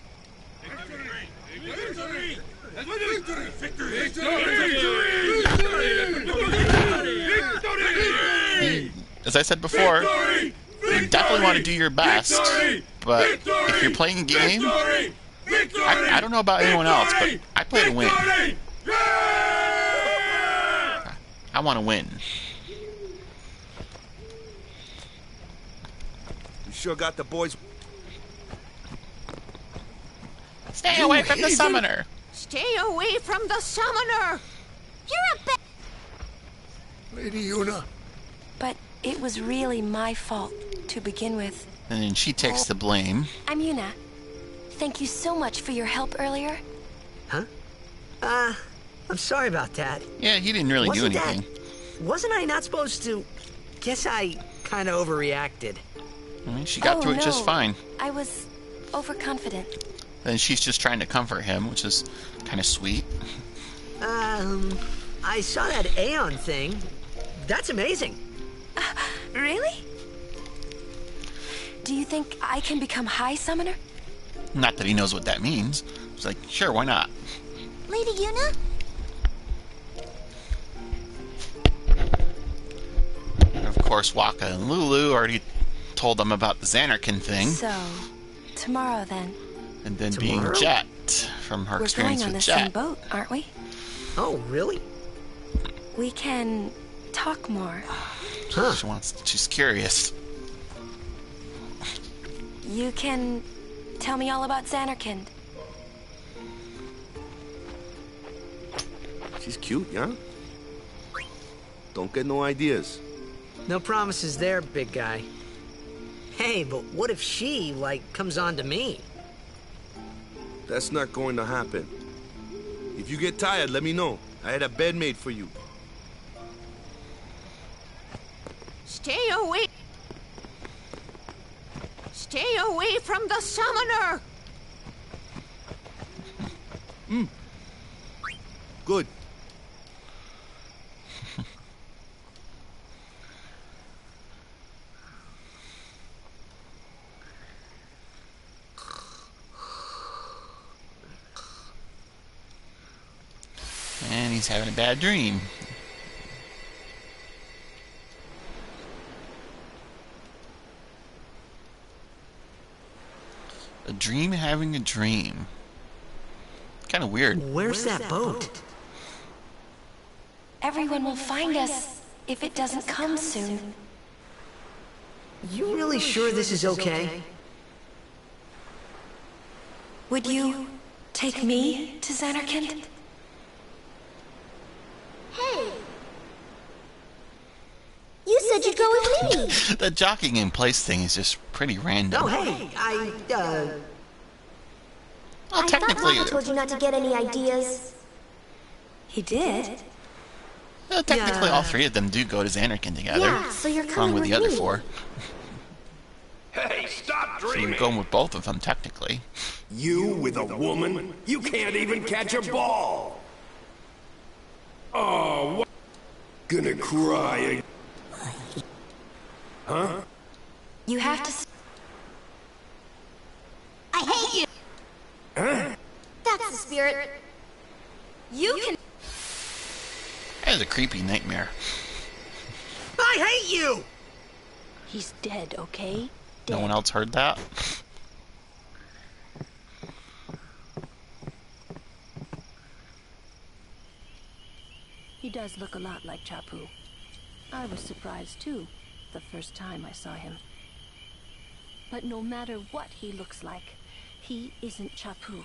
As I said before, you definitely want to do your best, but if you're playing a game, I don't know about anyone else, but I play to win. I want to win. You sure got the boys. Stay away from the summoner. Stay away from the summoner! You're a Lady Yuna. But it was really my fault to begin with. And then she takes the blame. I'm Yuna. Thank you so much for your help earlier. Huh? I'm sorry about that. Yeah, he didn't really do anything. Wasn't I not supposed to? Guess I kind of overreacted. I mean, she got through it just fine. I was overconfident. Then she's just trying to comfort him, which is kind of sweet. I saw that Aeon thing. That's amazing. Really? Do you think I can become High Summoner? Not that he knows what that means. It's like, sure, why not? Lady Yuna? And of course, Waka and Lulu already told them about the Xanarkin thing. So, tomorrow then. And then being Jet from her experience with Jet. We're going on the same boat, aren't we? Oh, really? We can talk more. Huh. She's curious. You can tell me all about Xanarkand. She's cute, yeah? Don't get no ideas. No promises there, big guy. Hey, but what if she, comes on to me? That's not going to happen. If you get tired, let me know. I had a bed made for you. Stay away! Stay away from the summoner! Good. And he's having a bad dream. A dream having a dream. Kind of weird. Where's that boat? Everyone will find us if it doesn't come soon. You really sure this is okay? Would you take me to Xanarkand? Hey! You said you'd go with me! The jockeying in place thing is just pretty random. Oh, hey, Well, I technically, thought Papa told you not to get any ideas. He did? technically all three of them do go to Xanarkand together. Yeah, so you're along coming with with the other me. four. Hey, stop So dreaming! you're going with both of them, technically. You with a woman? You can't even catch a ball! Oh, what? Gonna cry again. Huh? You have to... I hate you! Huh? That's the spirit. You can... That is a creepy nightmare. I hate you! He's dead, okay? No one else heard that? He does look a lot like Chapu. I was surprised too, the first time I saw him. But no matter what he looks like, he isn't Chapu.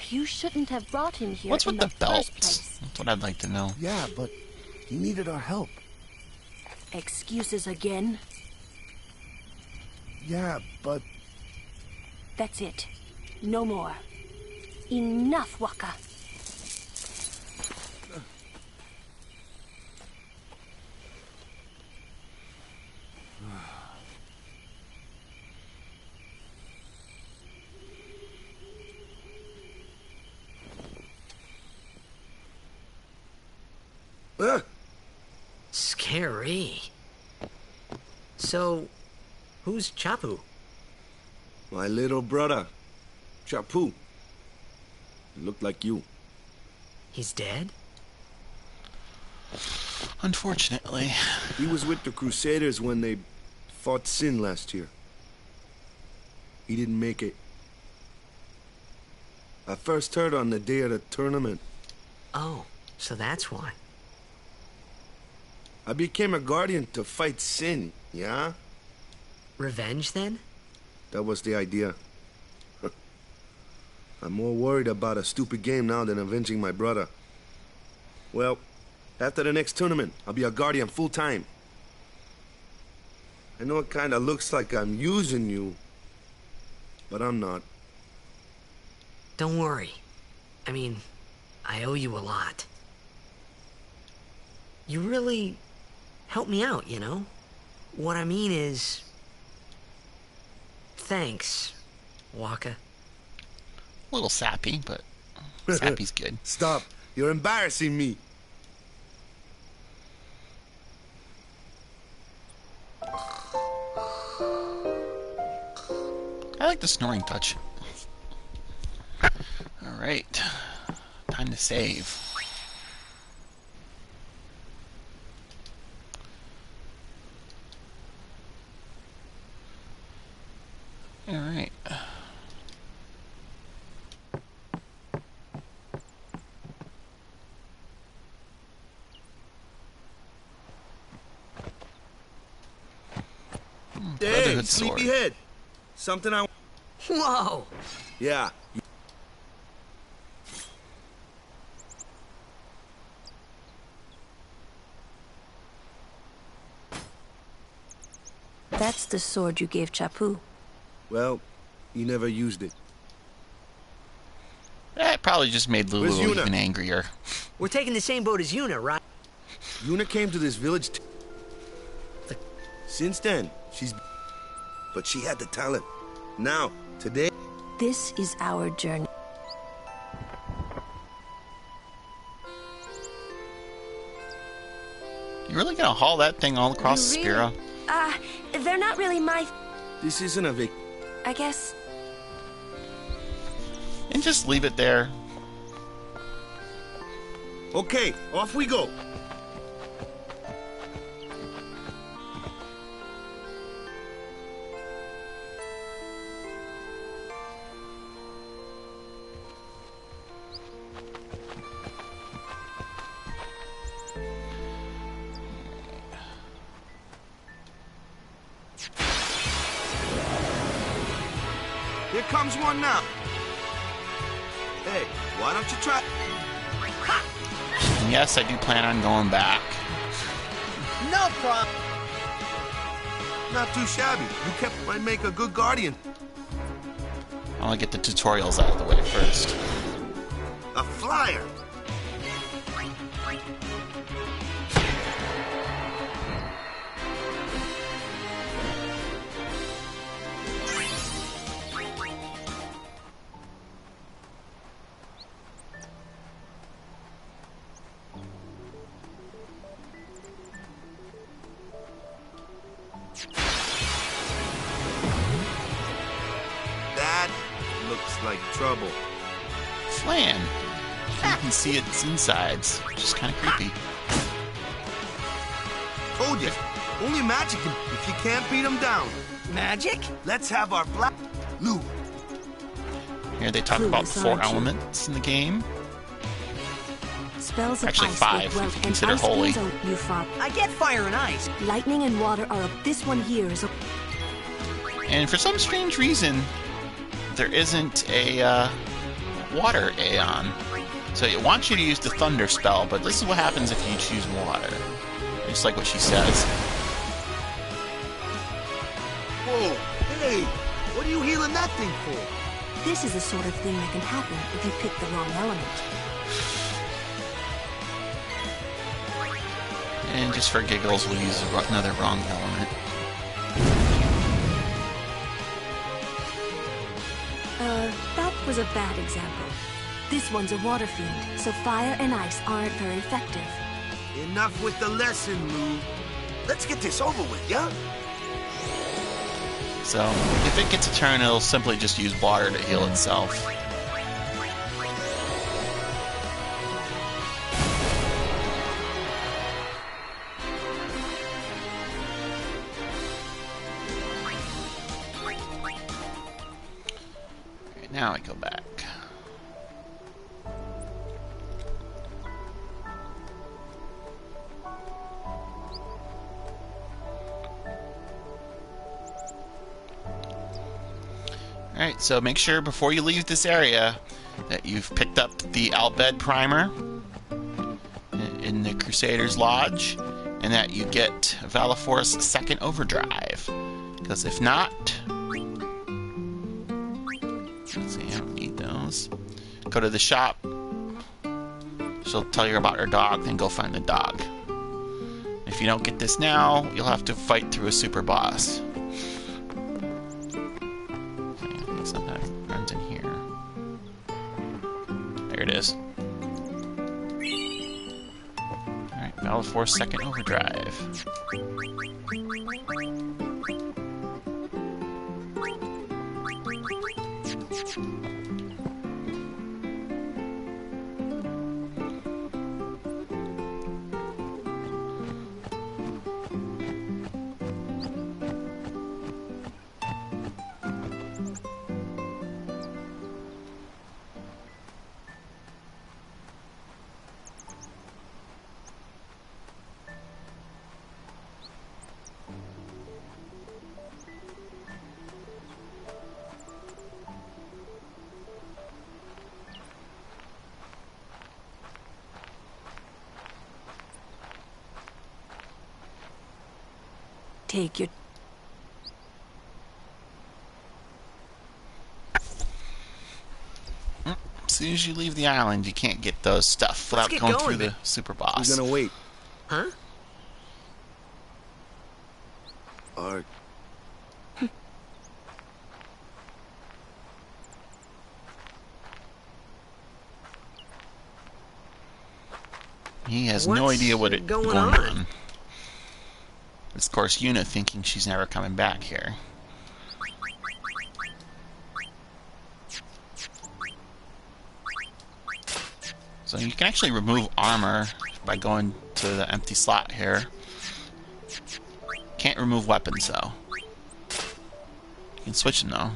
You shouldn't have brought him here. What's with the first belt? place. That's what I'd like to know. Yeah, but he needed our help. Excuses again? Yeah, but... That's it. No more. Enough, Waka. Harry. So, who's Chapu? My little brother, Chapu. He looked like you. He's dead? Unfortunately. He was with the Crusaders when they fought Sin last year. He didn't make it. I first heard on the day of the tournament. Oh, so that's why. I became a guardian to fight Sin, yeah? Revenge, then? That was the idea. I'm more worried about a stupid game now than avenging my brother. Well, after the next tournament, I'll be a guardian full-time. I know it kinda looks like I'm using you, but I'm not. Don't worry. I mean, I owe you a lot. You really helped me out, you know? What I mean is... Thanks, Wakka. A little sappy, but sappy's good. Stop. You're embarrassing me. I like the snoring touch. Alright. Time to save. Alright. Hey, sleepyhead. Something I... Whoa! Yeah. That's the sword you gave Chapu. Well, he never used it. That probably just made Where's Lulu Yuna? even angrier. We're taking the same boat as Yuna, right? Yuna came to this village since then, she's... But she had the talent. Now, today... This is our journey. You really gonna haul that thing all across Spira? They're not really my... This isn't a vac... I guess... And just leave it there. Okay, off we go. Here comes one now. Hey, why don't you try... And yes, I do plan on going back. No problem. Not too shabby. You might make a good guardian. I want to get the tutorials out of the way first. A flyer. That looks like trouble. Flan. You can see its insides, which is kind of creepy. Told you. Only magic can... If you can't beat them down. Magic? Let's have our black... Lou. Here they talk about the 4 elements in the game. Spells of Actually ice 5, work well, if you and consider ice holy. is a- you fought. I get fire and ice. Lightning and water are this one here is a... And for some strange reason, there isn't a water Aeon. So it wants you to use the thunder spell, but this is what happens if you choose water. Just like what she says. Whoa, hey, what are you healing that thing for? This is the sort of thing that can happen if you pick the wrong element. And just for giggles, we'll use another wrong element. That was a bad example. This one's a water fiend, so fire and ice aren't very effective. Enough with the lesson, Lou. Let's get this over with, yeah? So, if it gets a turn, it'll simply just use water to heal itself. Alright, now I go back. Alright, so make sure before you leave this area that you've picked up the Al Bhed primer in the Crusaders Lodge, and that you get Valefor's second overdrive. Because if not... Let's see, I don't need those. Go to the shop. She'll tell you about her dog, then go find the dog. If you don't get this now, you'll have to fight through a super boss. Sometimes it runs in here. There it is. Alright, Valefor's second overdrive. Take your... As soon as you leave the island, you can't get those stuff without going through the super boss. We're gonna wait. Huh? Or... He has no idea what is going on. It's, of course, Yuna thinking she's never coming back here. So you can actually remove armor by going to the empty slot here. Can't remove weapons, though. You can switch them, though.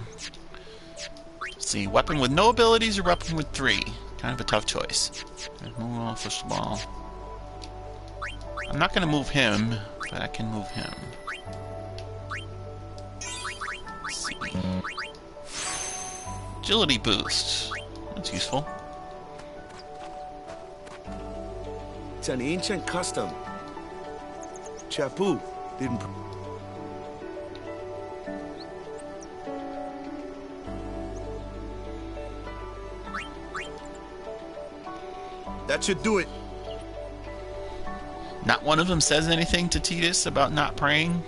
Let's see, weapon with no abilities or weapon with 3. Kind of a tough choice. First of all, I'm not going to move him, but I can move him. Let's see. Agility boost. That's useful. It's an ancient custom. Chappu didn't... That should do it. Not one of them says anything to Tidus about not praying.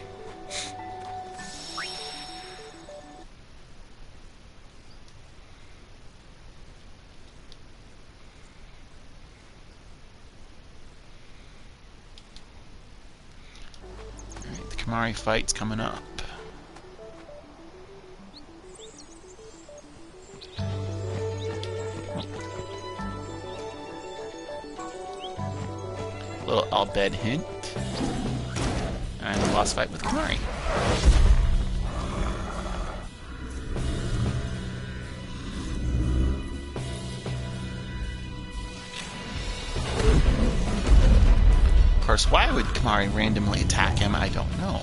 Alright, the Kimahri fight's coming up. Little Al Bhed hint. And a boss fight with Kimahri. Of course, why would Kimahri randomly attack him? I don't know.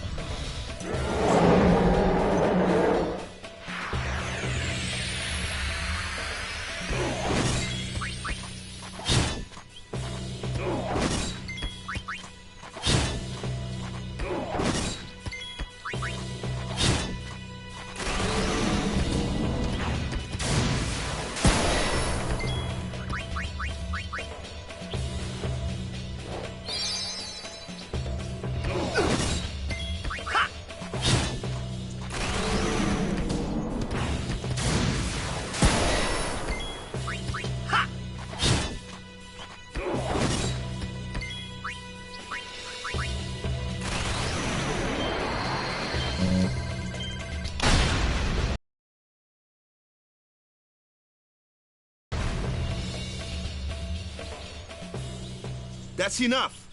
That's enough.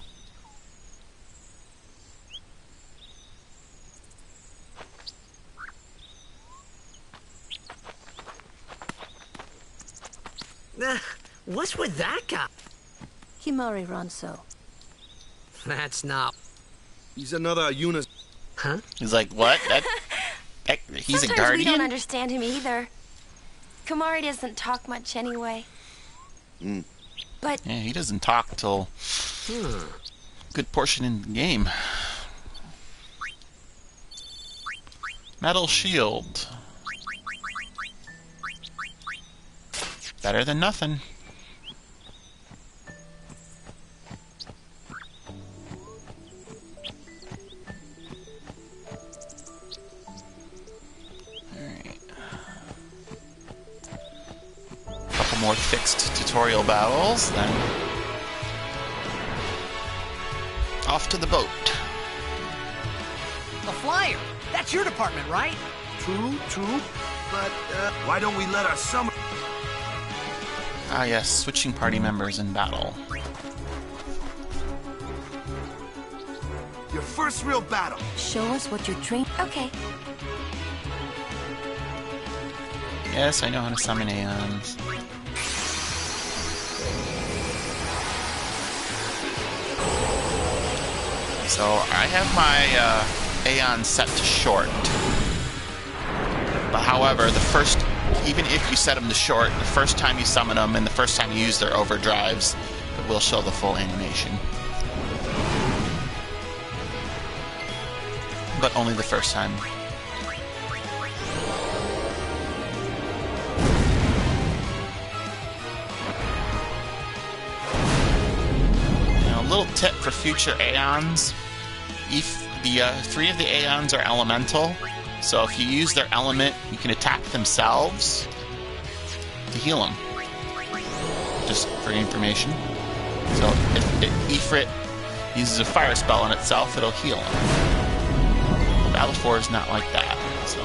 What's with that guy? Himari Ronso. That's not... He's another Yuna. Huh? He's like, what? He's a Sometimes guardian? we don't understand him either. Kamari doesn't talk much anyway. But... Yeah, he doesn't talk till a good portion in the game. Metal shield. Better than nothing. Alright. Couple more fixed tutorial battles, then off to the boat. A flyer! That's your department, right? True. But, why don't we let our summer... Ah yes, switching party members in battle. Your first real battle. Show us what you're trained. Okay. Yes, I know how to summon Aeons. So I have my Aeon set to short. But however, even if you set them to short, the first time you summon them and the first time you use their overdrives, it will show the full animation. But only the first time. Now, a little tip for future Aeons. If the 3 of the Aeons are elemental, so if you use their element, you can attack themselves to heal them. Just for information. So if Ifrit uses a fire spell on itself, it'll heal him. Battle 4 is not like that, so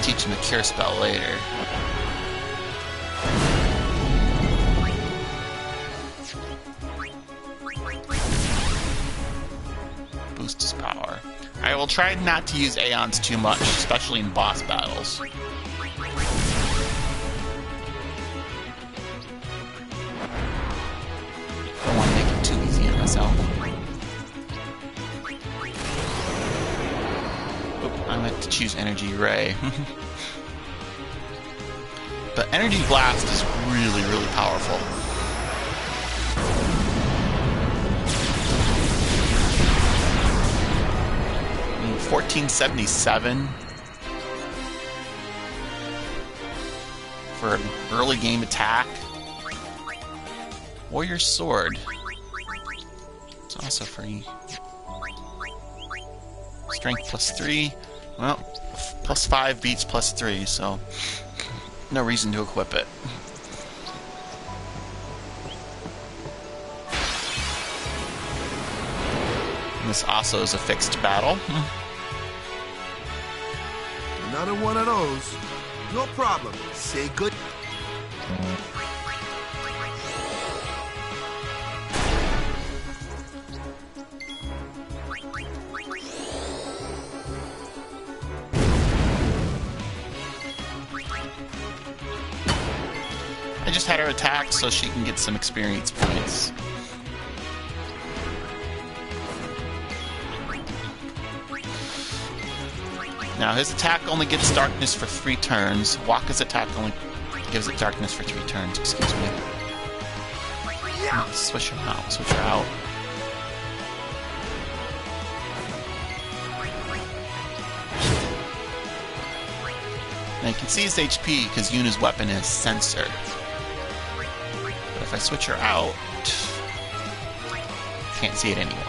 teach him a cure spell later. Boost his power. I will try not to use Aeons too much, especially in boss battles. Don't want to make it too easy on myself. Oop, I meant to choose Energy Ray. But Energy Blast is really, really powerful. In 1477 for an early game attack. Warrior Sword. It's also free. Strength +3. Well, +5 beats +3, so no reason to equip it. And this also is a fixed battle. Another one of those. No problem. Say good. I just had her attack so she can get some experience points. Now his attack only gets darkness for 3 turns. Wakka's attack only gives it darkness for 3 turns, excuse me. Switch her out, switch her out. Now you can see his HP because Yuna's weapon is Sensor. But if I switch her out, can't see it anymore.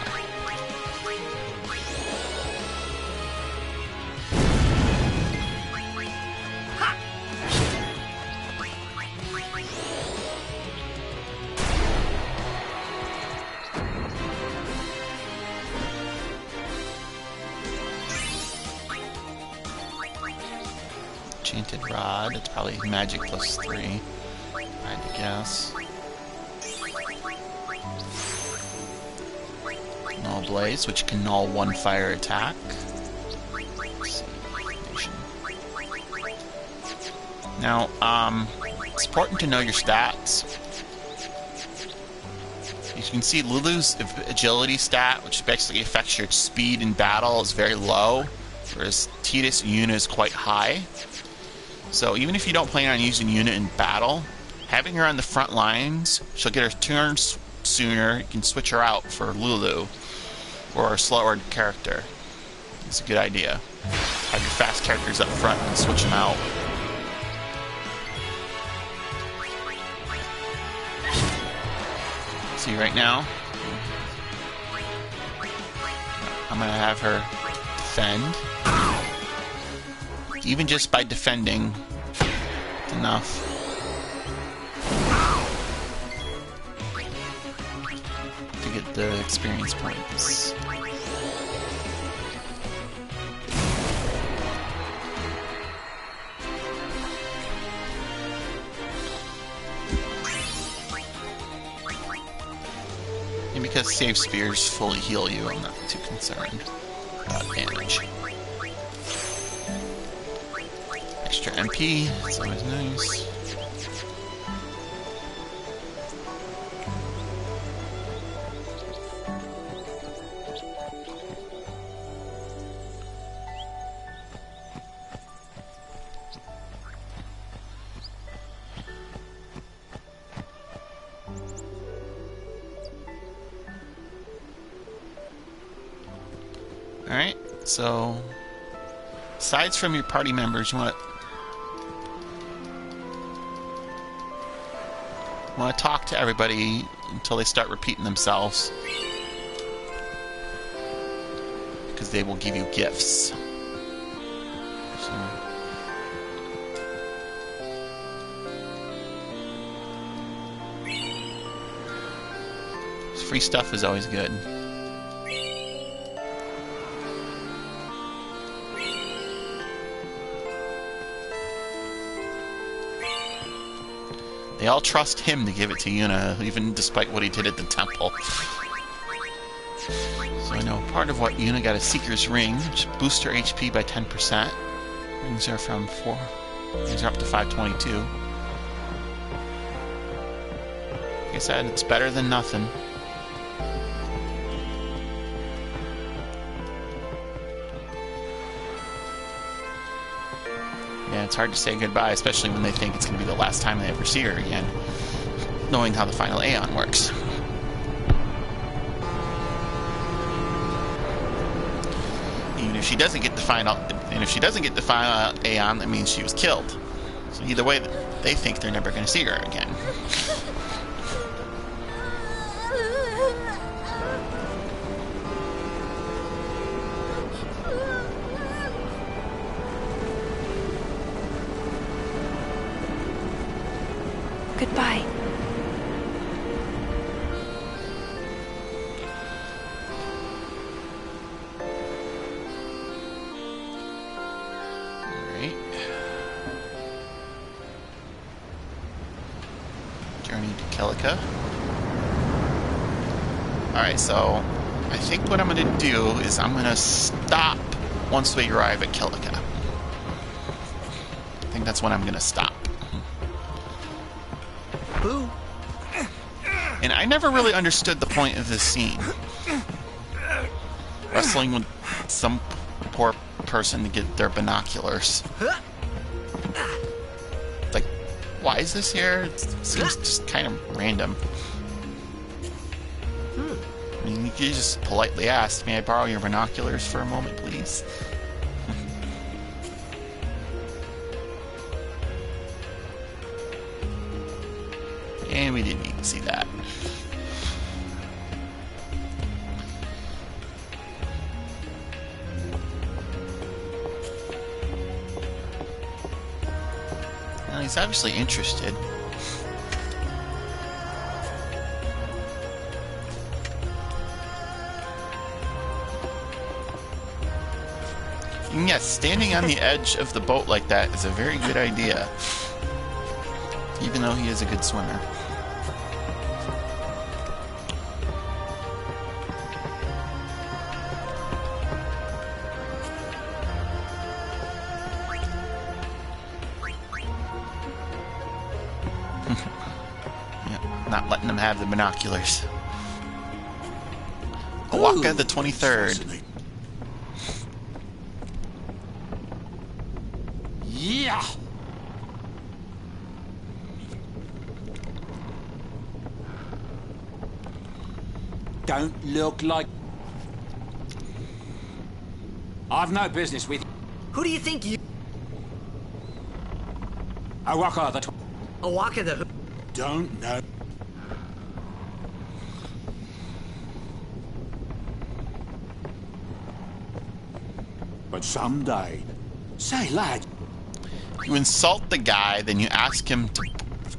Enchanted Rod, it's probably magic +3, I had to guess. Null Blaze, which can null one fire attack. Now, it's important to know your stats. You can see Lulu's agility stat, which basically affects your speed in battle, is very low, whereas Tidus and Yuna is quite high. So even if you don't plan on using Yuna in battle, having her on the front lines, she'll get her turns sooner. You can switch her out for Lulu or a slower character. It's a good idea. Have your fast characters up front and switch them out. See right now, I'm gonna have her defend. Even just by defending, it's enough. To get the experience points. And because save spheres fully heal you, I'm not too concerned about damage. Extra MP, it's always nice. Alright, so aside from your party members, you want to talk to everybody until they start repeating themselves, because they will give you gifts. So, free stuff is always good. They all trust him to give it to Yuna, even despite what he did at the temple. So I know part of what Yuna got is Seeker's Ring, which boosts her HP by 10%. Brings her from 4, brings her up to 522. Like I said, it's better than nothing. Yeah, it's hard to say goodbye, especially when they think it's going to be the last time they ever see her again, knowing how the final Aeon works. Even if she doesn't get the final, Aeon, that means she was killed. So either way, they think they're never going to see her again. Goodbye. Alright. Journey to Celica. Alright, so I think what I'm going to do is I'm going to stop once we arrive at Celica. I think that's when I'm going to stop. Boo. And I never really understood the point of this scene. Wrestling with some poor person to get their binoculars. Like, why is this here? It seems just kind of random. I mean, you could just politely ask, may I borrow your binoculars for a moment, please? And we didn't even see that. Well, he's obviously interested. And yes, standing on the edge of the boat like that is a very good idea. Even though he is a good swimmer. Yeah, not letting them have the binoculars. Owaka the 23rd. Yeah. Don't look like... I've no business with... Who do you think you... Owaka the... Owaka the who? Don't know. But someday... Say, lad... You insult the guy, then you ask him to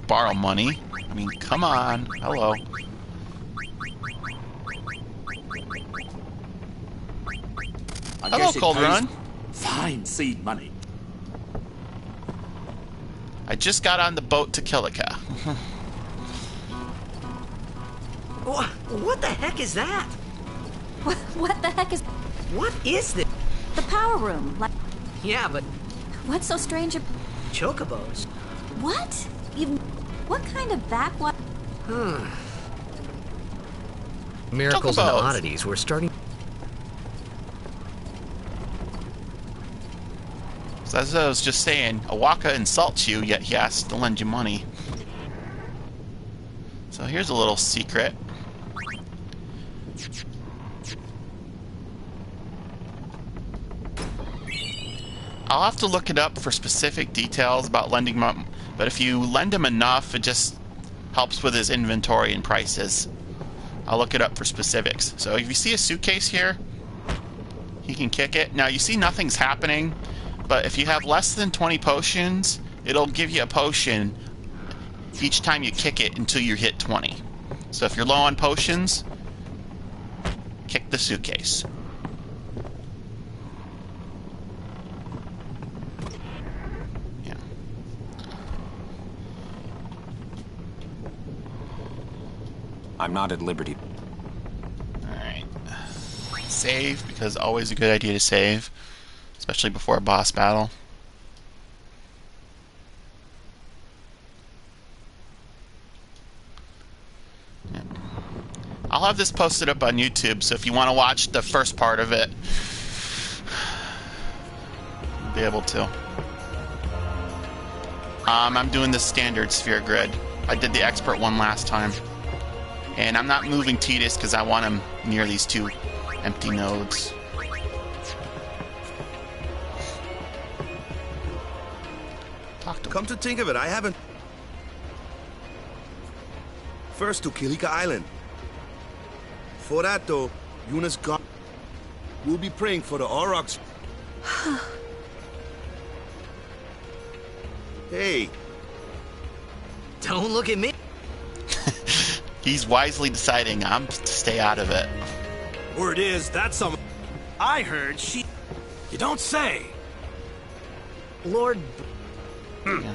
borrow money. I mean, come on. Hello. Hello, Cold Run. Fine seed money. I just got on the boat to Kilika. What the heck is that? What the heck is... What is this? The power room. Like... Yeah, but... What's so strange about... Chocobos. What? What kind of backwater... Miracles and oddities. We're starting... So as I was just saying, Owaka insults you, yet he asks to lend you money. So here's a little secret. I'll have to look it up for specific details about lending money, but if you lend him enough, it just helps with his inventory and prices. I'll look it up for specifics. So if you see a suitcase here, he can kick it. Now you see nothing's happening, but if you have less than 20 potions, it'll give you a potion each time you kick it until you hit 20. So if you're low on potions, kick the suitcase. Yeah. I'm not at liberty. Alright. Save, because always a good idea to save, especially before a boss battle. Yeah. I'll have this posted up on YouTube, so if you want to watch the first part of it, you'll be able to. I'm doing the standard sphere grid. I did the expert one last time. And I'm not moving Tidus because I want him near these two empty nodes. Come to think of it, I haven't... First to Kilika Island. For that, though, Yuna's gone. We'll be praying for the Aurochs. Hey. Don't look at me. He's wisely deciding I'm to stay out of it. Word is, that's some... I heard she... You don't say. Lord... Yeah.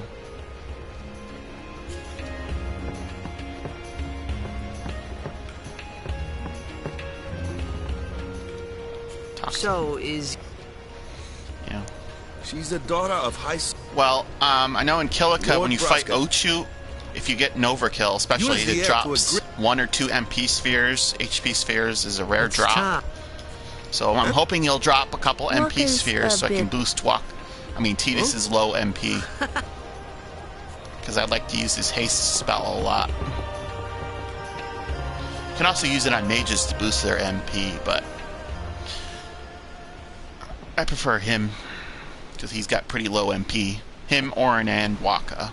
So, is... Yeah. She's the daughter of High... Well, I know in Kilika, Lord when you fight Braska. Ochu, if you get an overkill, especially, Use the it air drops to 1 or 2 MP spheres. HP spheres is a rare It's drop. top. So I'm hoping you'll drop a couple MP Walker's spheres a so I can bit- boost Tidus is low MP. Because I'd like to use his haste spell a lot. You can also use it on mages to boost their MP, but I prefer him because he's got pretty low MP. Him, Orin, and Waka.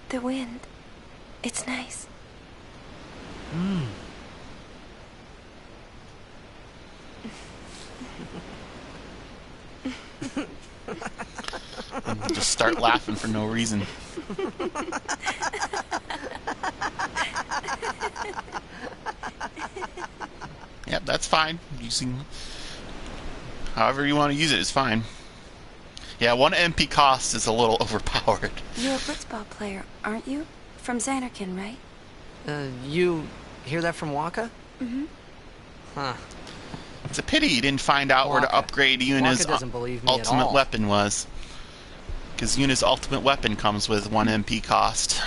The wind. It's nice. Just start laughing for no reason. Yep, that's fine. Using however you want to use it is fine. Yeah, 1 MP cost is a little overpowered. You're a blitzball player, aren't you? From Xanarkin, right? You hear that from Waka? Mm-hmm. Huh. It's a pity you didn't find out where to upgrade Yuna's doesn't believe me at ultimate all. weapon was. Because Yuna's ultimate weapon comes with 1 MP cost.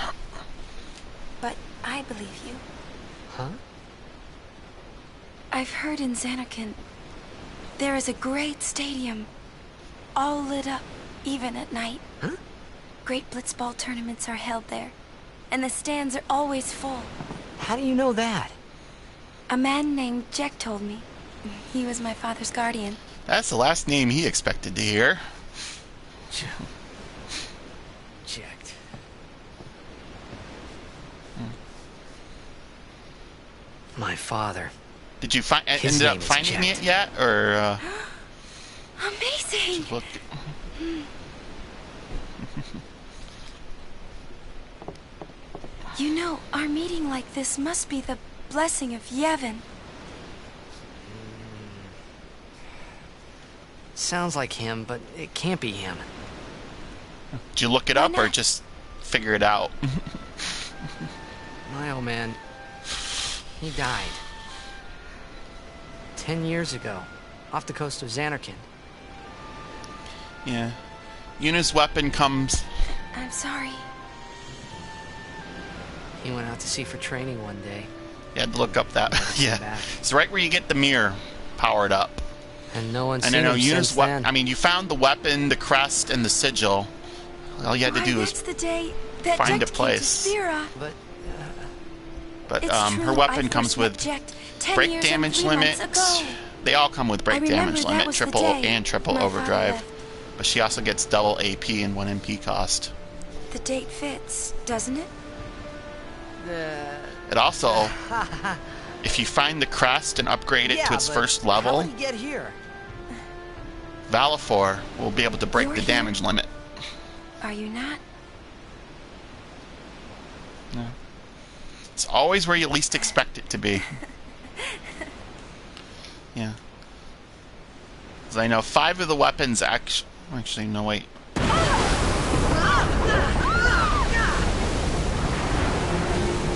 But I believe you. Huh? I've heard in Xanarkin there is a great stadium, all lit up, even at night. Huh? Great blitzball tournaments are held there, and the stands are always full. How do you know that? A man named Jack told me. He was my father's guardian. That's the last name he expected to hear. Checked. My father. Did you find His ended up name is finding Jet. it yet, or? Amazing! Look. You know, our meeting like this must be the blessing of Yevon. Sounds like him, but it can't be him. Did you look it up or just figure it out? My old man, he died 10 years ago, off the coast of Xanarkin. Yeah. Yuna's weapon comes... I'm sorry. He went out to sea for training one day. You had to look up that. Yeah. back. It's right where you get the mirror powered up. And no one's And seen I know him Yuna's since weapon... then. I mean, you found the weapon, the crest, and the sigil. All you had to Why, do that's is the day that find Jecht a place. Came to Spira. But It's her true, weapon I comes first met with Jecht 10 break years and damage 3 months limits. ago. They all come with break I remember damage that limit, was the triple day and triple my father overdrive. left. But she also gets double AP and 1 MP cost. The date fits, doesn't it? It also, if you find the crest and upgrade it to its first level, How did he get here? Valifor will be able to break You're the here. damage limit. Are you not? No. It's always where you least expect it to be. Yeah. 'Cause I know 5 of the weapons actually, no, wait.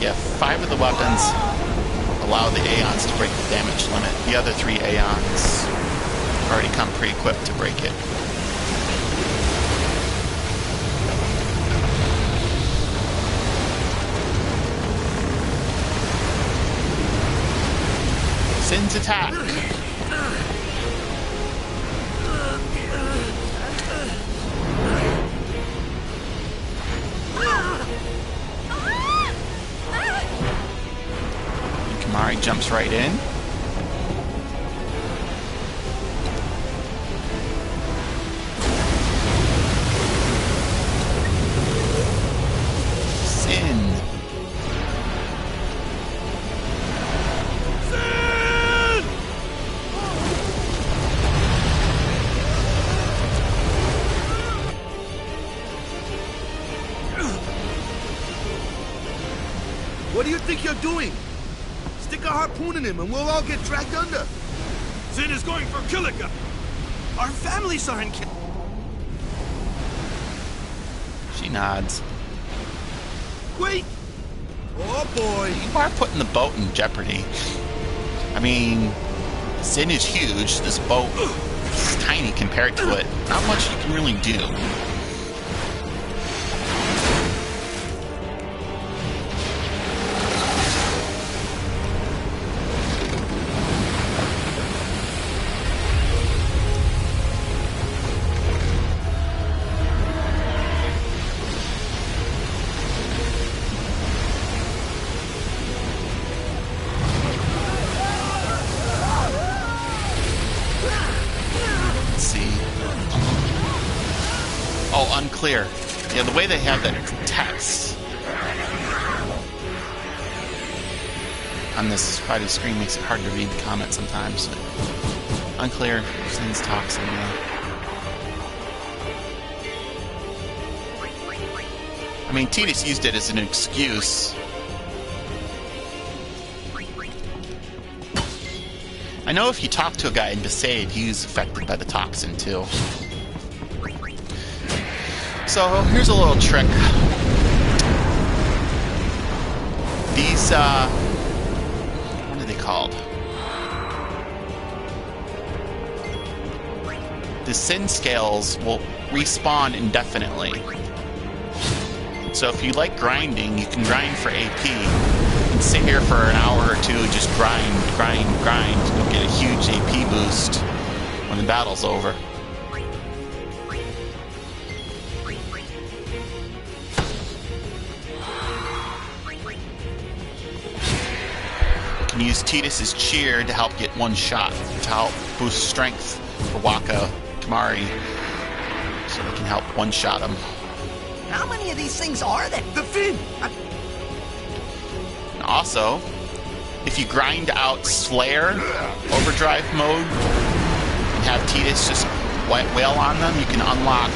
Yeah, 5 of the weapons allow the Aeons to break the damage limit. The other 3 Aeons already come pre-equipped to break it. Sin's attack. Kimahri jumps right in. Sin. What do you think you're doing? Stick a harpoon in him and we'll all get dragged under. Sin is going for Kilika. Our families are in She nods. Wait! Oh boy! You are putting the boat in jeopardy. I mean, Sin is huge. This boat is tiny compared to it. Not much you can really do. Let's see. Oh, unclear. Yeah, the way they have that text on this spotty screen makes it hard to read the comments sometimes. But unclear. Sin's talks in there. I mean, Tidus used it as an excuse. I know if you talk to a guy in Besaid, he's affected by the toxin too. So here's a little trick. These, what are they called? The sin scales will respawn indefinitely. So if you like grinding, you can grind for AP. You can sit here for an hour or two, just grind. You'll get a huge AP boost when the battle's over. You can use Tidus's cheer to help get one shot, to help boost strength for Wakka, Kimahri, so they can help one-shot him. How many of these things are there? The fin! And also, if you grind out Slayer overdrive mode and have Tidus just wail on them, you can unlock,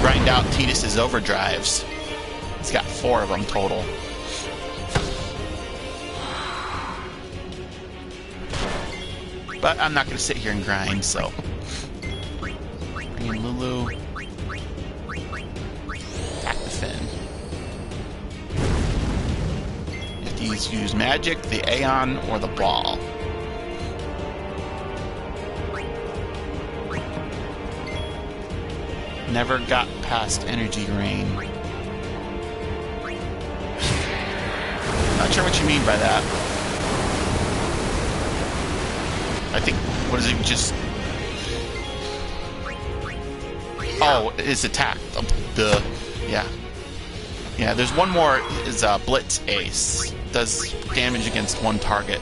grind out Tidus's overdrives. He's got 4 of them total. But I'm not going to sit here and grind, so... Bring in Lulu. Attack the fin. You have to use magic, the Aeon, or the ball. Never got past energy rain. Not sure what you mean by that. I think, what is it, just... Oh, his attack. Yeah. Yeah, there's one more, is Blitz Ace. Does damage against one target.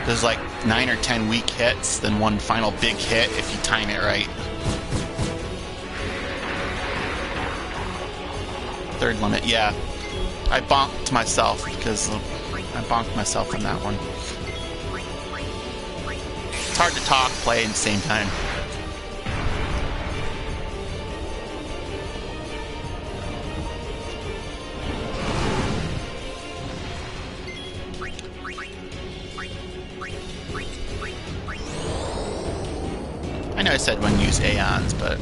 There's like 9 or 10 weak hits, then one final big hit if you time it right. Third limit, yeah. I bonked myself because I bonked myself on that one. It's hard to talk, play at the same time. I know I said when use Aeons, but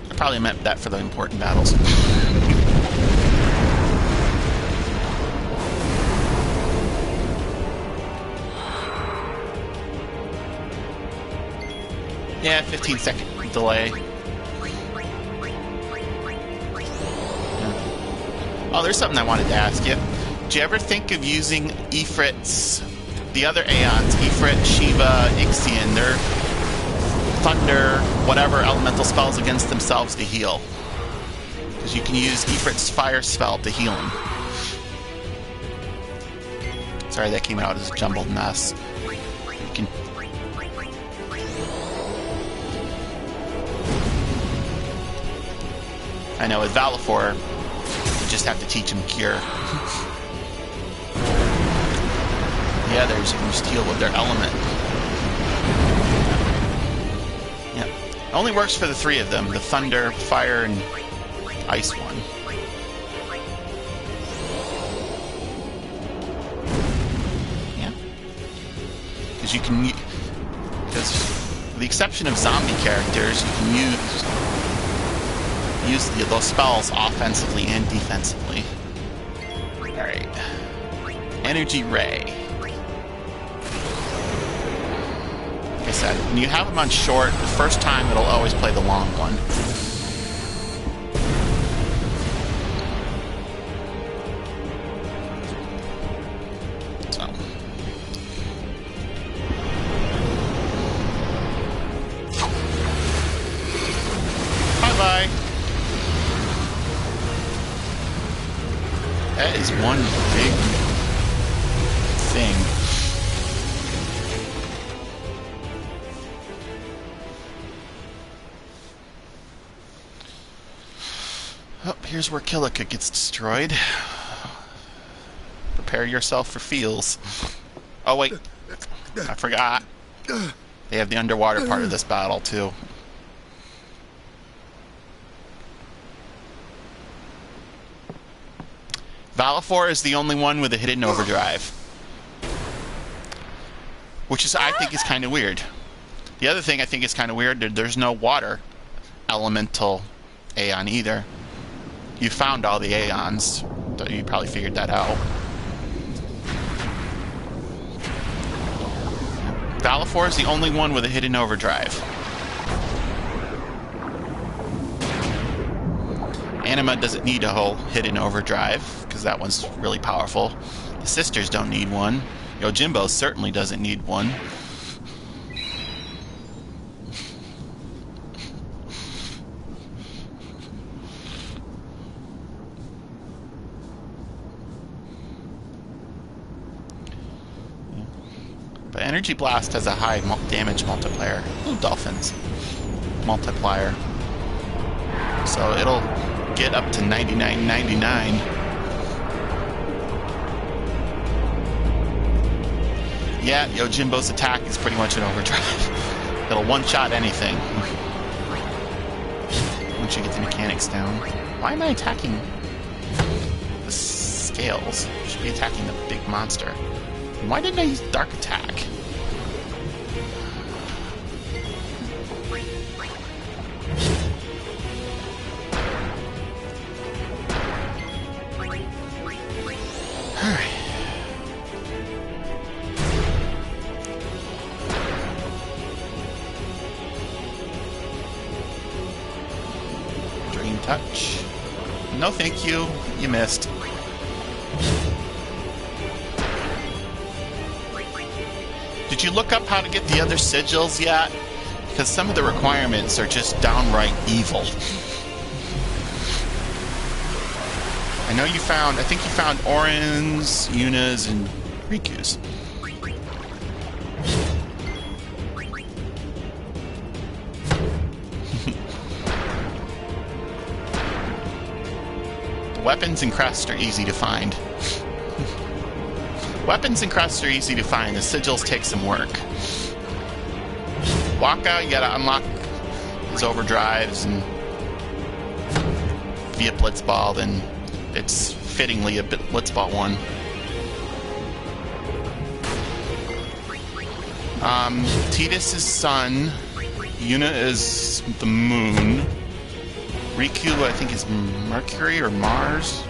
I probably meant that for the important battles. Yeah, 15-second delay. Yeah. Oh, there's something I wanted to ask you. Did you ever think of using Ifrit's, the other Aeons, Ifrit, Shiva, Ixion, their thunder, whatever elemental spells against themselves to heal? Because you can use Ifrit's fire spell to heal him. Sorry, that came out as a jumbled mess. You can... I know, with Valifor, you just have to teach him Cure. The others, you can just heal with their element. Yeah. It only works for the 3 of them, the Thunder, Fire, and Ice one. Yeah. Because you can... Because with the exception of zombie characters, you can use those spells offensively and defensively. Alright. Energy Ray. Like I said, when you have them on short, the first time it'll always play the long one. So. Bye-bye. That is one big thing. Oh, here's where Kilika gets destroyed. Prepare yourself for feels. Oh wait, I forgot. They have the underwater part of this battle too. Valifor is the only one with a hidden overdrive, which is, I think, is kind of weird. The other thing I think is kind of weird, there's no water elemental Aeon either. You found all the Aeons, so you probably figured that out. Valifor is the only one with a hidden overdrive. Anima doesn't need a whole hidden overdrive, because that one's really powerful. The sisters don't need one. Yojimbo certainly doesn't need one. But Energy Blast has a high damage multiplier. Ooh, Dolphins. Multiplier. So it'll get up to 99.99. Yeah, Yojimbo's attack is pretty much an overdrive. It'll one-shot anything. Once you get the mechanics down. Why am I attacking the scales? I should be attacking the big monster. Why didn't I use Dark Attack? Alright. Dream Touch. No thank you. You missed. Did you look up how to get the other sigils yet? Because some of the requirements are just downright evil. I know you found, I think you found Auron's, Yuna's, and Riku's. The weapons and crests are easy to find. Weapons and crests are easy to find. The sigils take some work. Wakka, you gotta unlock his overdrives and via Blitzball, then it's fittingly a bit Blitzball one. Tidus is sun. Yuna is the moon. Riku, I think, is Mercury or Mars.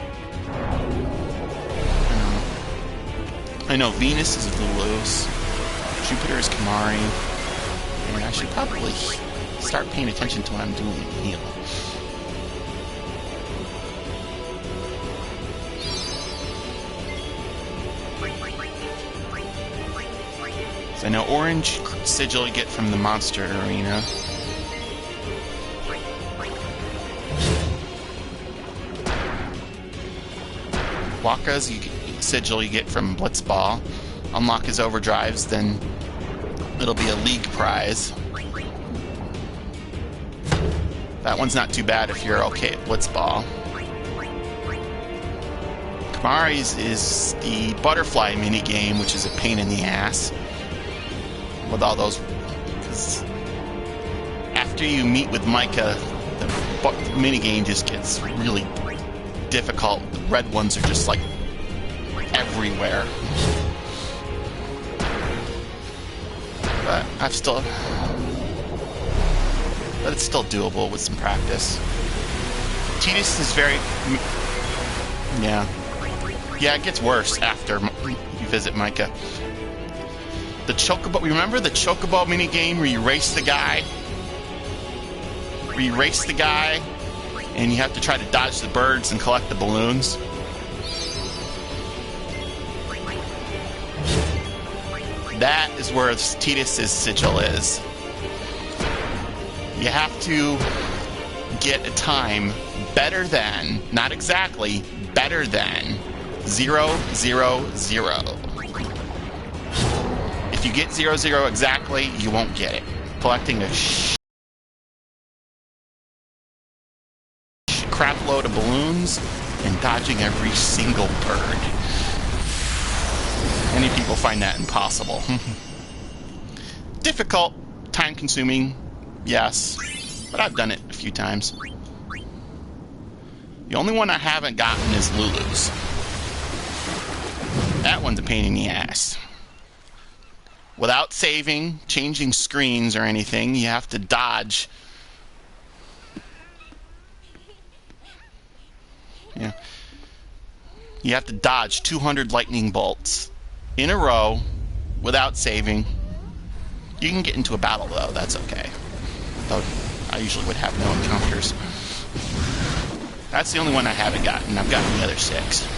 I know Venus is Lulu's, Jupiter is Kamari, and I should probably start paying attention to what I'm doing in heal. So I know orange sigil you get from the monster arena. Wakka's sigil you get from Blitzball. Unlock his overdrives, then it'll be a league prize. That one's not too bad if you're okay at Blitzball. Kamari's is the butterfly minigame, which is a pain in the ass. With all those... Because after you meet with Micah, the minigame just gets really difficult. The red ones are just like everywhere. But it's still doable with some practice. Tidus is very... Yeah, it gets worse after you visit Micah. The Chocobo... Remember the Chocobo minigame where you race the guy? Where you race the guy and you have to try to dodge the birds and collect the balloons? That is where Tidus' sigil is. You have to get a time better than, not exactly, better than 0, 0, 0. If you get 0, 0 exactly, you won't get it. Collecting a crap load of balloons and dodging every single bird. Many people find that impossible. Difficult, time-consuming, yes, but I've done it a few times. The only one I haven't gotten is Lulu's. That one's a pain in the ass. without saving, changing screens or anything. You have to dodge. Yeah. You have to dodge 200 lightning bolts in a row without saving. You can get into a battle though, that's okay. Though I usually would have no encounters. That's the only one I haven't gotten. I've gotten the other 6.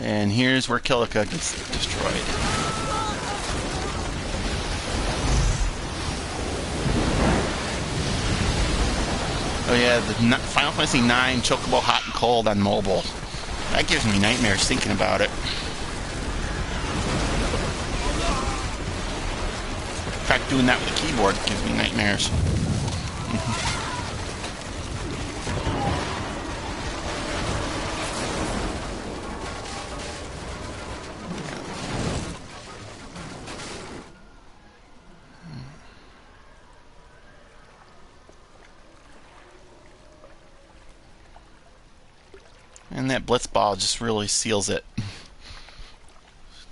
And here's where Kilika gets destroyed. Oh yeah, the Final Fantasy IX Chocobo Hot and Cold on mobile. That gives me nightmares thinking about it. In fact, doing that with a keyboard gives me nightmares. And that Blitzball just really seals it.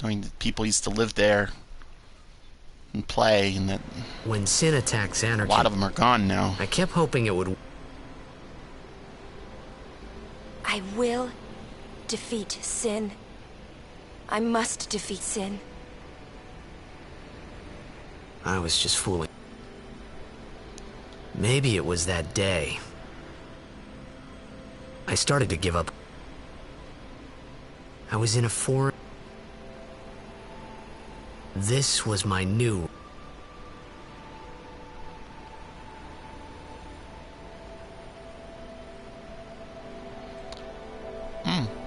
Knowing that people used to live there and play, and that when Sin attacked Zanarkand, a lot of them are gone now. I kept hoping it would. I will defeat Sin. I must defeat Sin. I was just fooling. Maybe it was that day. I started to give up. I was in a foreign... This was my new...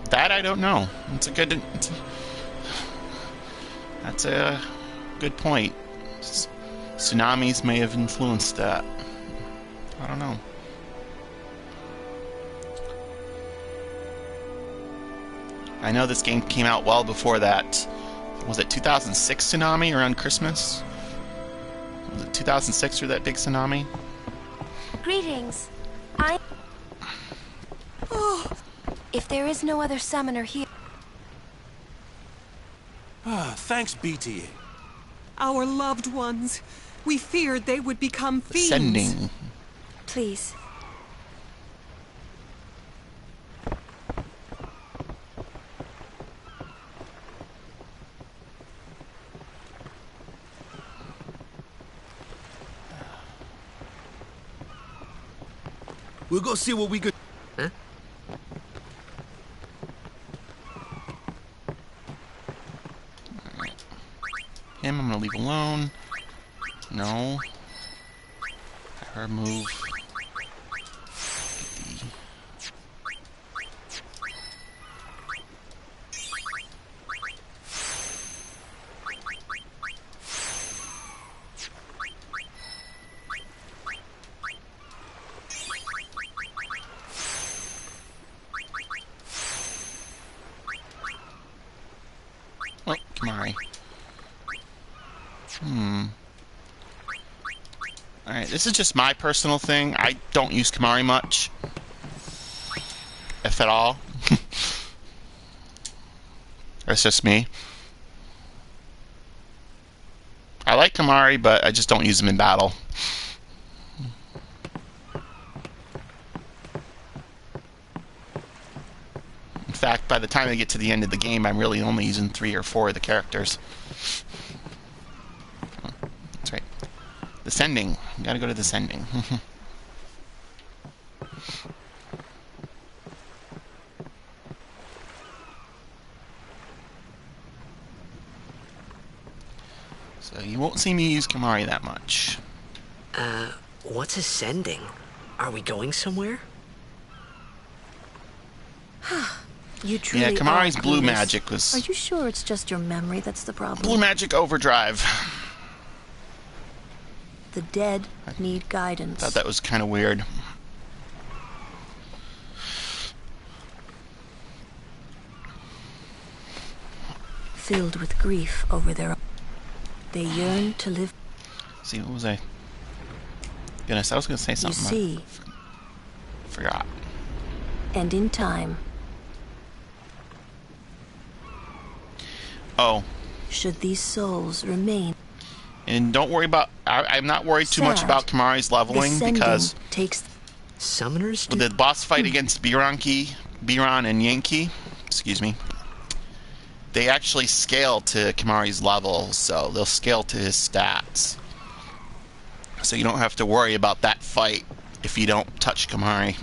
That I don't know. That's a good point. Tsunamis may have influenced that. I don't know. I know this game came out well before that. Was it 2006 tsunami around Christmas? Was it 2006 or that big tsunami? Greetings. If there is no other summoner here... Thanks, BT. Our loved ones. We feared they would become fiends. Sending. Please. We'll go see what we could... Huh? Him, I'm gonna leave alone. No. Her move. Oh, Kimahri. Alright, this is just my personal thing. I don't use Kimahri much. If at all. That's just me. I like Kimahri, but I just don't use him in battle. In fact, by the time I get to the end of the game, I'm really only using 3 or 4 of the characters. That's right. Descending. You gotta go to Descending. So you won't see me use Kimahri that much. What's ascending? Are we going somewhere? You truly Yeah, Kimahri's are blue clueless. magic was... Are you sure it's just your memory that's the problem? Blue magic overdrive. The dead need guidance. Thought that was kind of weird. Filled with grief over their... They yearn to live... See, what was I? Goodness, I was going to say something. You see. Forgot. And in time, Oh. Should these souls remain. And don't worry about... I'm not worried too much about Kimahri's leveling because... takes summoners with the boss fight against Biran and Yankee, excuse me, they actually scale to Kimahri's level, so they'll scale to his stats. So you don't have to worry about that fight if you don't touch Kimahri.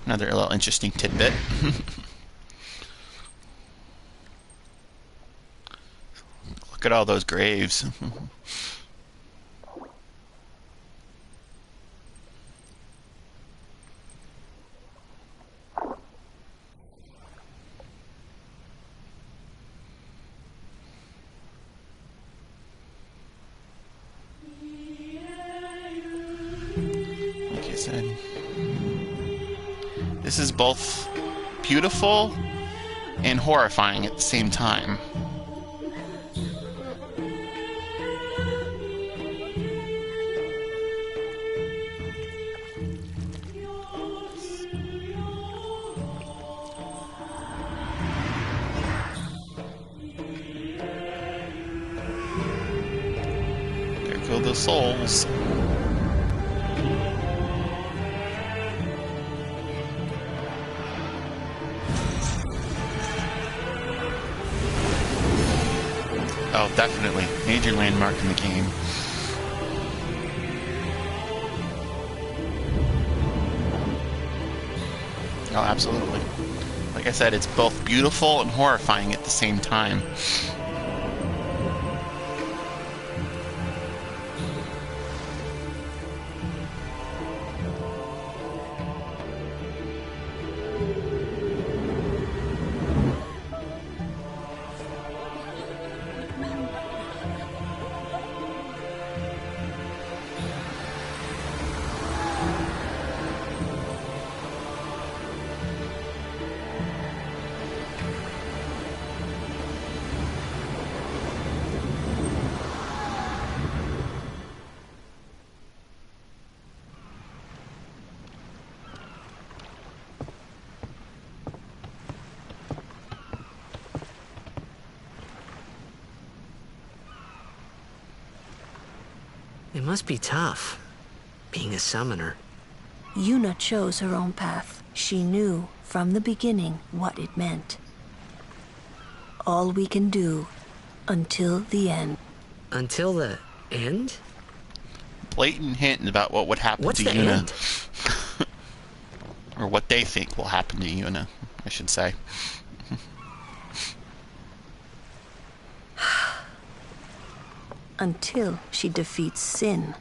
Another little interesting tidbit. Look at all those graves. Like I said, this is both beautiful and horrifying at the same time. There go the souls. Oh, definitely. Major landmark in the game. Oh, absolutely. Like I said, it's both beautiful and horrifying at the same time. It must be tough, being a summoner. Yuna chose her own path. She knew from the beginning what it meant. All we can do until the end. Until the end? Blatant hint about what would happen What's to the Yuna. end? Or what they think will happen to Yuna, I should say. Until she defeats sin.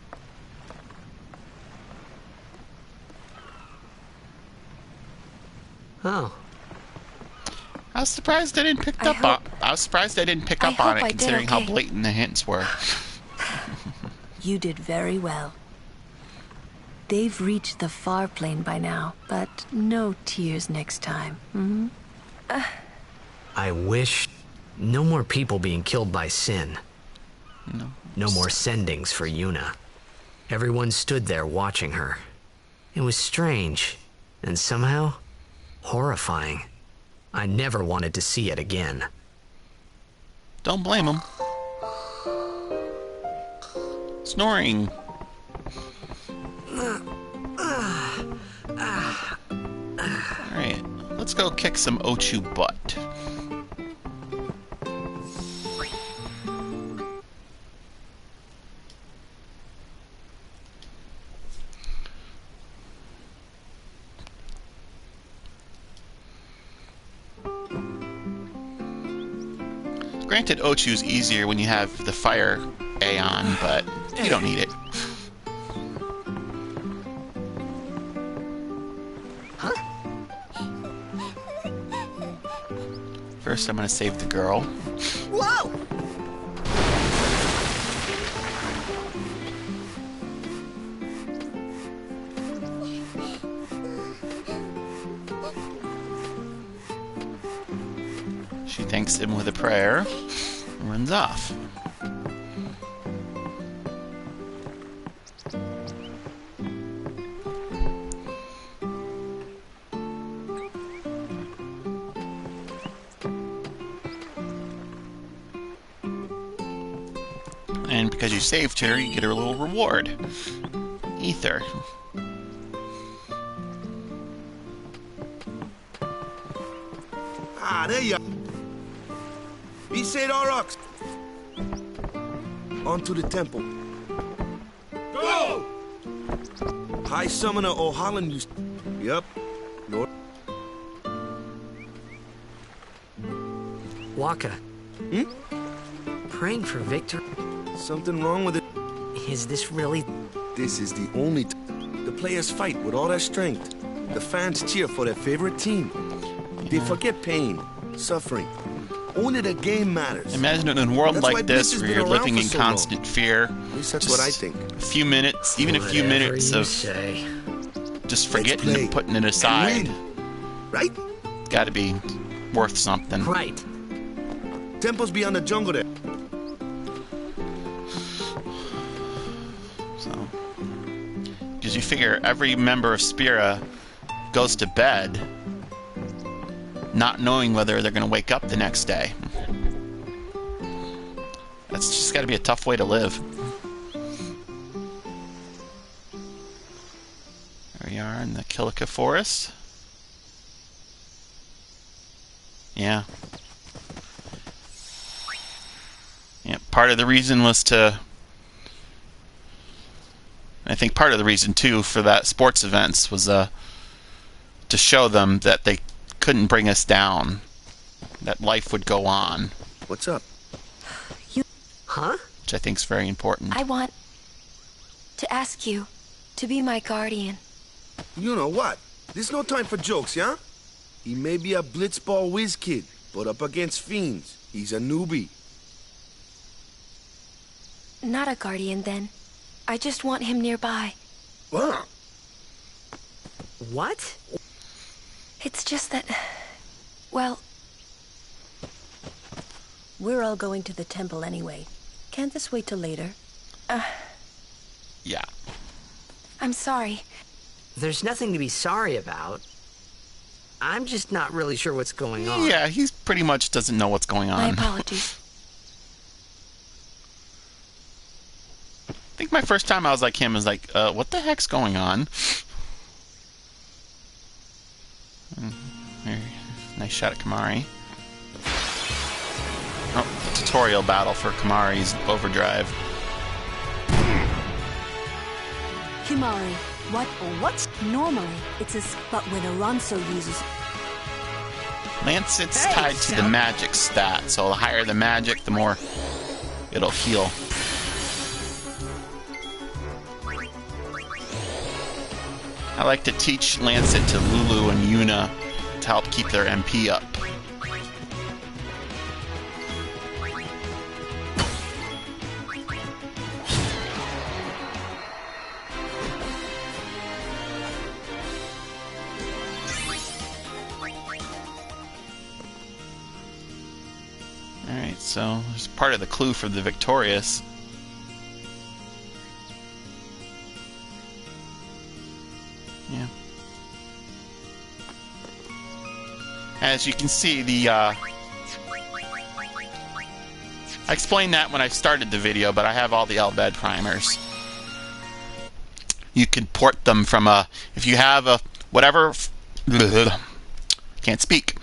Oh. I was surprised I didn't pick up on. I was surprised I didn't pick up on it, considering how blatant the hints were. You did very well. They've reached the far plane by now, but no tears next time. Hmm? I wish no more people being killed by sin. No more sendings for Yuna. Everyone stood there watching her. It was strange, and somehow horrifying. I never wanted to see it again. Don't blame him. Snoring. Alright, let's go kick some Ochu butt. Granted, Ochu's easier when you have the fire A on, but you don't need it. First, I'm gonna save the girl. Whoa! She thanks him with a prayer and runs off. And because you saved her, you get her little reward. Ether. Ah, there you are. Besaid Aurochs. Onto the temple. Go! High Summoner O'Halloran used... Yep. Lord. Waka. Praying for victory? Something wrong with it. Is this really... This is the only... The players fight with all their strength. The fans cheer for their favorite team. They forget pain, suffering. Only the game matters. Imagine in a world That's why like this Blitz has where been you're around living for in so constant long. fear. At least that's what I think. A few minutes, even a few minutes you of say. just forgetting and putting it aside. Right? Got to be worth something. Right. Temple's beyond the jungle there. So, because you figure every member of Spira goes to bed not knowing whether they're going to wake up the next day. That's just got to be a tough way to live. There we are in the Kilika Forest. Yeah. Yeah, part of the reason was to... I think part of the reason, too, for that sports events was to show them that they couldn't bring us down. That life would go on. What's up? Huh? Which I think is very important. I want to ask you to be my guardian. You know what? There's no time for jokes, yeah? He may be a blitzball whiz kid, but up against fiends, he's a newbie. Not a guardian, then. I just want him nearby. What? What? It's just that... Well... We're all going to the temple anyway. Can't this wait till later? Yeah. I'm sorry. There's nothing to be sorry about. I'm just not really sure what's going on. Yeah, he pretty much doesn't know what's going on. My apologies. I think my first time I was like him was like, what the heck's going on? Nice shot at Kimahri. Oh, tutorial battle for Kimahri's overdrive. Kimahri, what? Normally, it's but when Alonso uses... Lancet's tied to the magic stat, so the higher the magic, the more it'll heal. I like to teach Lancet to Lulu and Yuna to help keep their MP up. Alright, so there's part of the clue for the Victorious. Yeah. As you can see, I explained that when I started the video, but I have all the Al Bhed primers. You can port them from if you have a whatever, can't speak.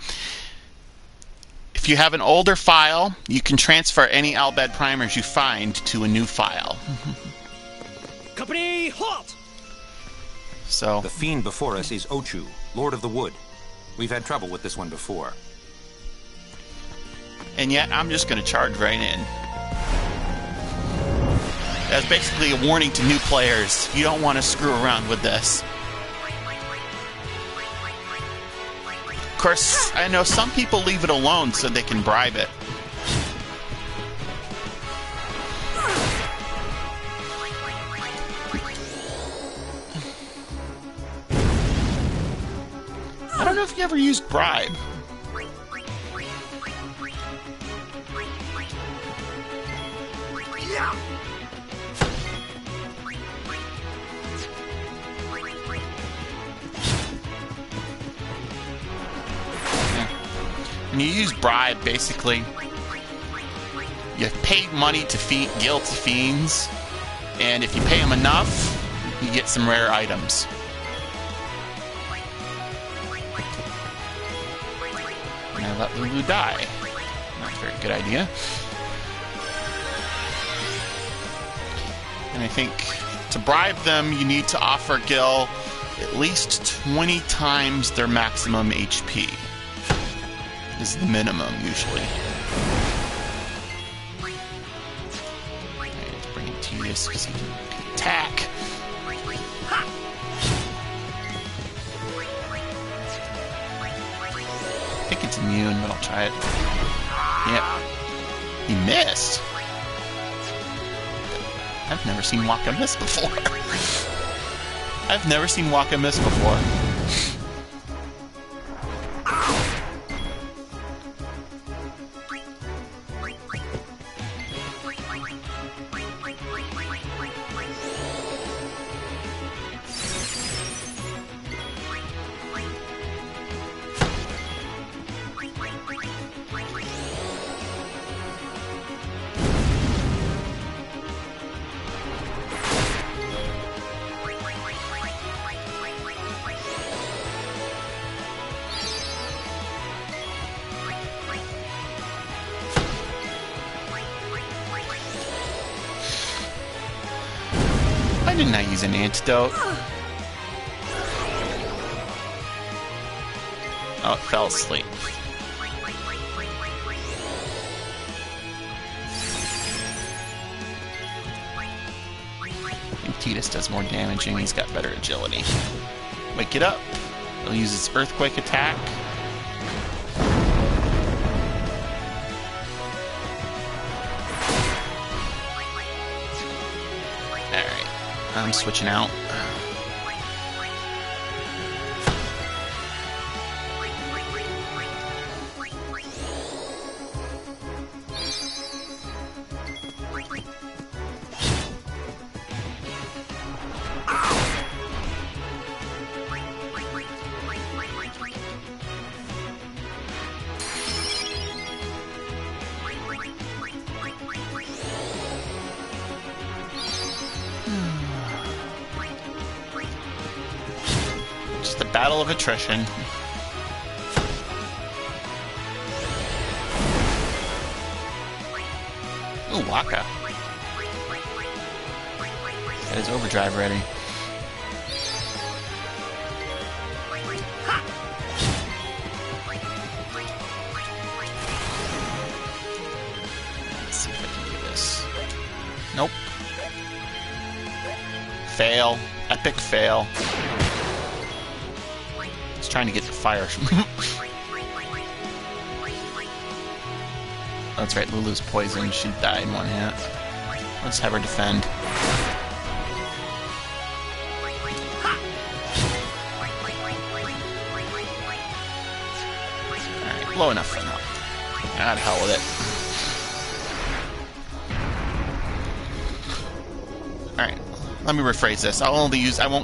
If you have an older file, you can transfer any Al Bhed primers you find to a new file. Company, halt! So the fiend before us is Ochu, Lord of the Wood. We've had trouble with this one before. And yet, I'm just going to charge right in. That's basically a warning to new players. You don't want to screw around with this. Of course, I know some people leave it alone so they can bribe it. I don't know if you ever used bribe. Yeah. When you use bribe, basically, You pay money to feed guilty fiends, and if you pay them enough, you get some rare items. Now let Lulu die. Not a very good idea. And I think to bribe them, you need to offer Gil at least 20 times their maximum HP. Is the minimum, usually. Let's bring in Tidus because he can attack. I think it's immune, but I'll try it. Yeah. He missed. I've never seen Wakka miss before. I've never seen Wakka miss before. Why didn't I use an antidote? Oh, it fell asleep. And Tidus does more damage and he's got better agility. Wake it up. He'll use its earthquake attack. I'm switching out. Battle of attrition. Ooh, Wakka. Got his overdrive ready. Let's see if I can do this. Nope. Fail. Epic fail. Trying to get the fire. Oh, that's right, Lulu's poisoned. She'd die in one hit. Let's have her defend. Alright, low enough for now. Ah, the hell with it. Alright, let me rephrase this. I won't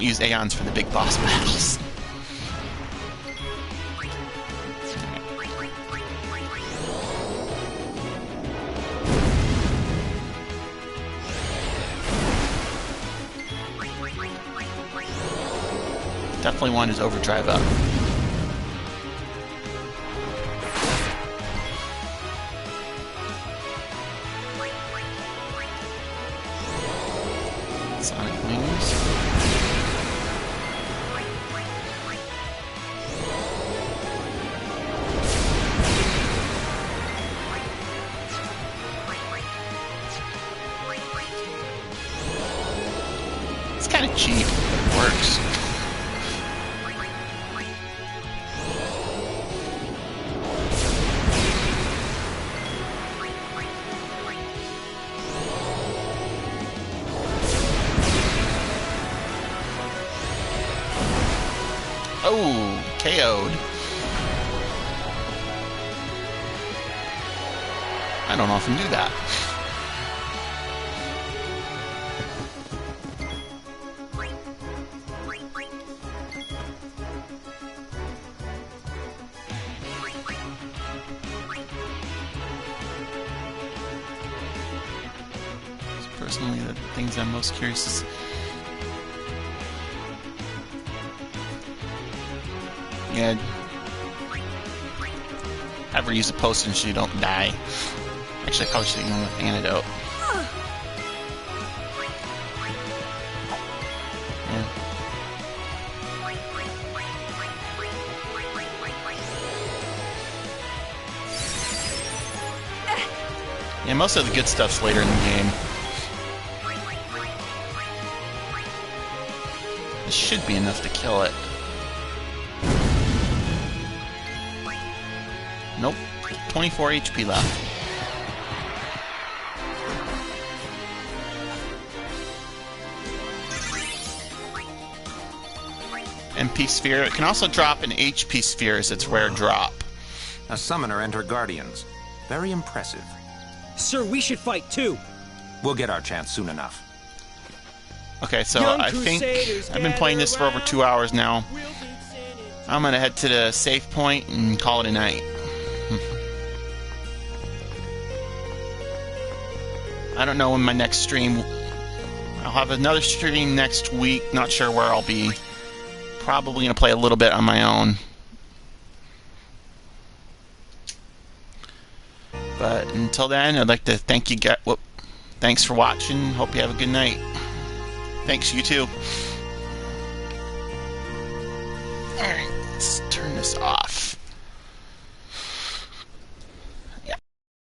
use Aeons for the big boss battles. Definitely want his overdrive up. Sonic wings. It's kind of cheap, but it works. Oh, KO'd. I don't often do that. personally, the things I'm most curious is... Yeah. Have her use a potion so you don't die. Actually, I probably should have gone with antidote. Yeah, most of the good stuff's later in the game. This should be enough to kill it. Nope. 24 HP left. MP Sphere. It can also drop an HP Sphere as its rare drop. A summoner and her guardians. Very impressive. Sir, we should fight too. We'll get our chance soon enough. Okay, so I think I've been playing this for over 2 hours now. I'm gonna head to the save point and call it a night. I don't know when my next stream... I'll have another stream next week. Not sure where I'll be. Probably gonna play a little bit on my own. But until then, I'd like to thank you guys. Thanks for watching. Hope you have a good night. Thanks, you too. Alright, let's turn this off.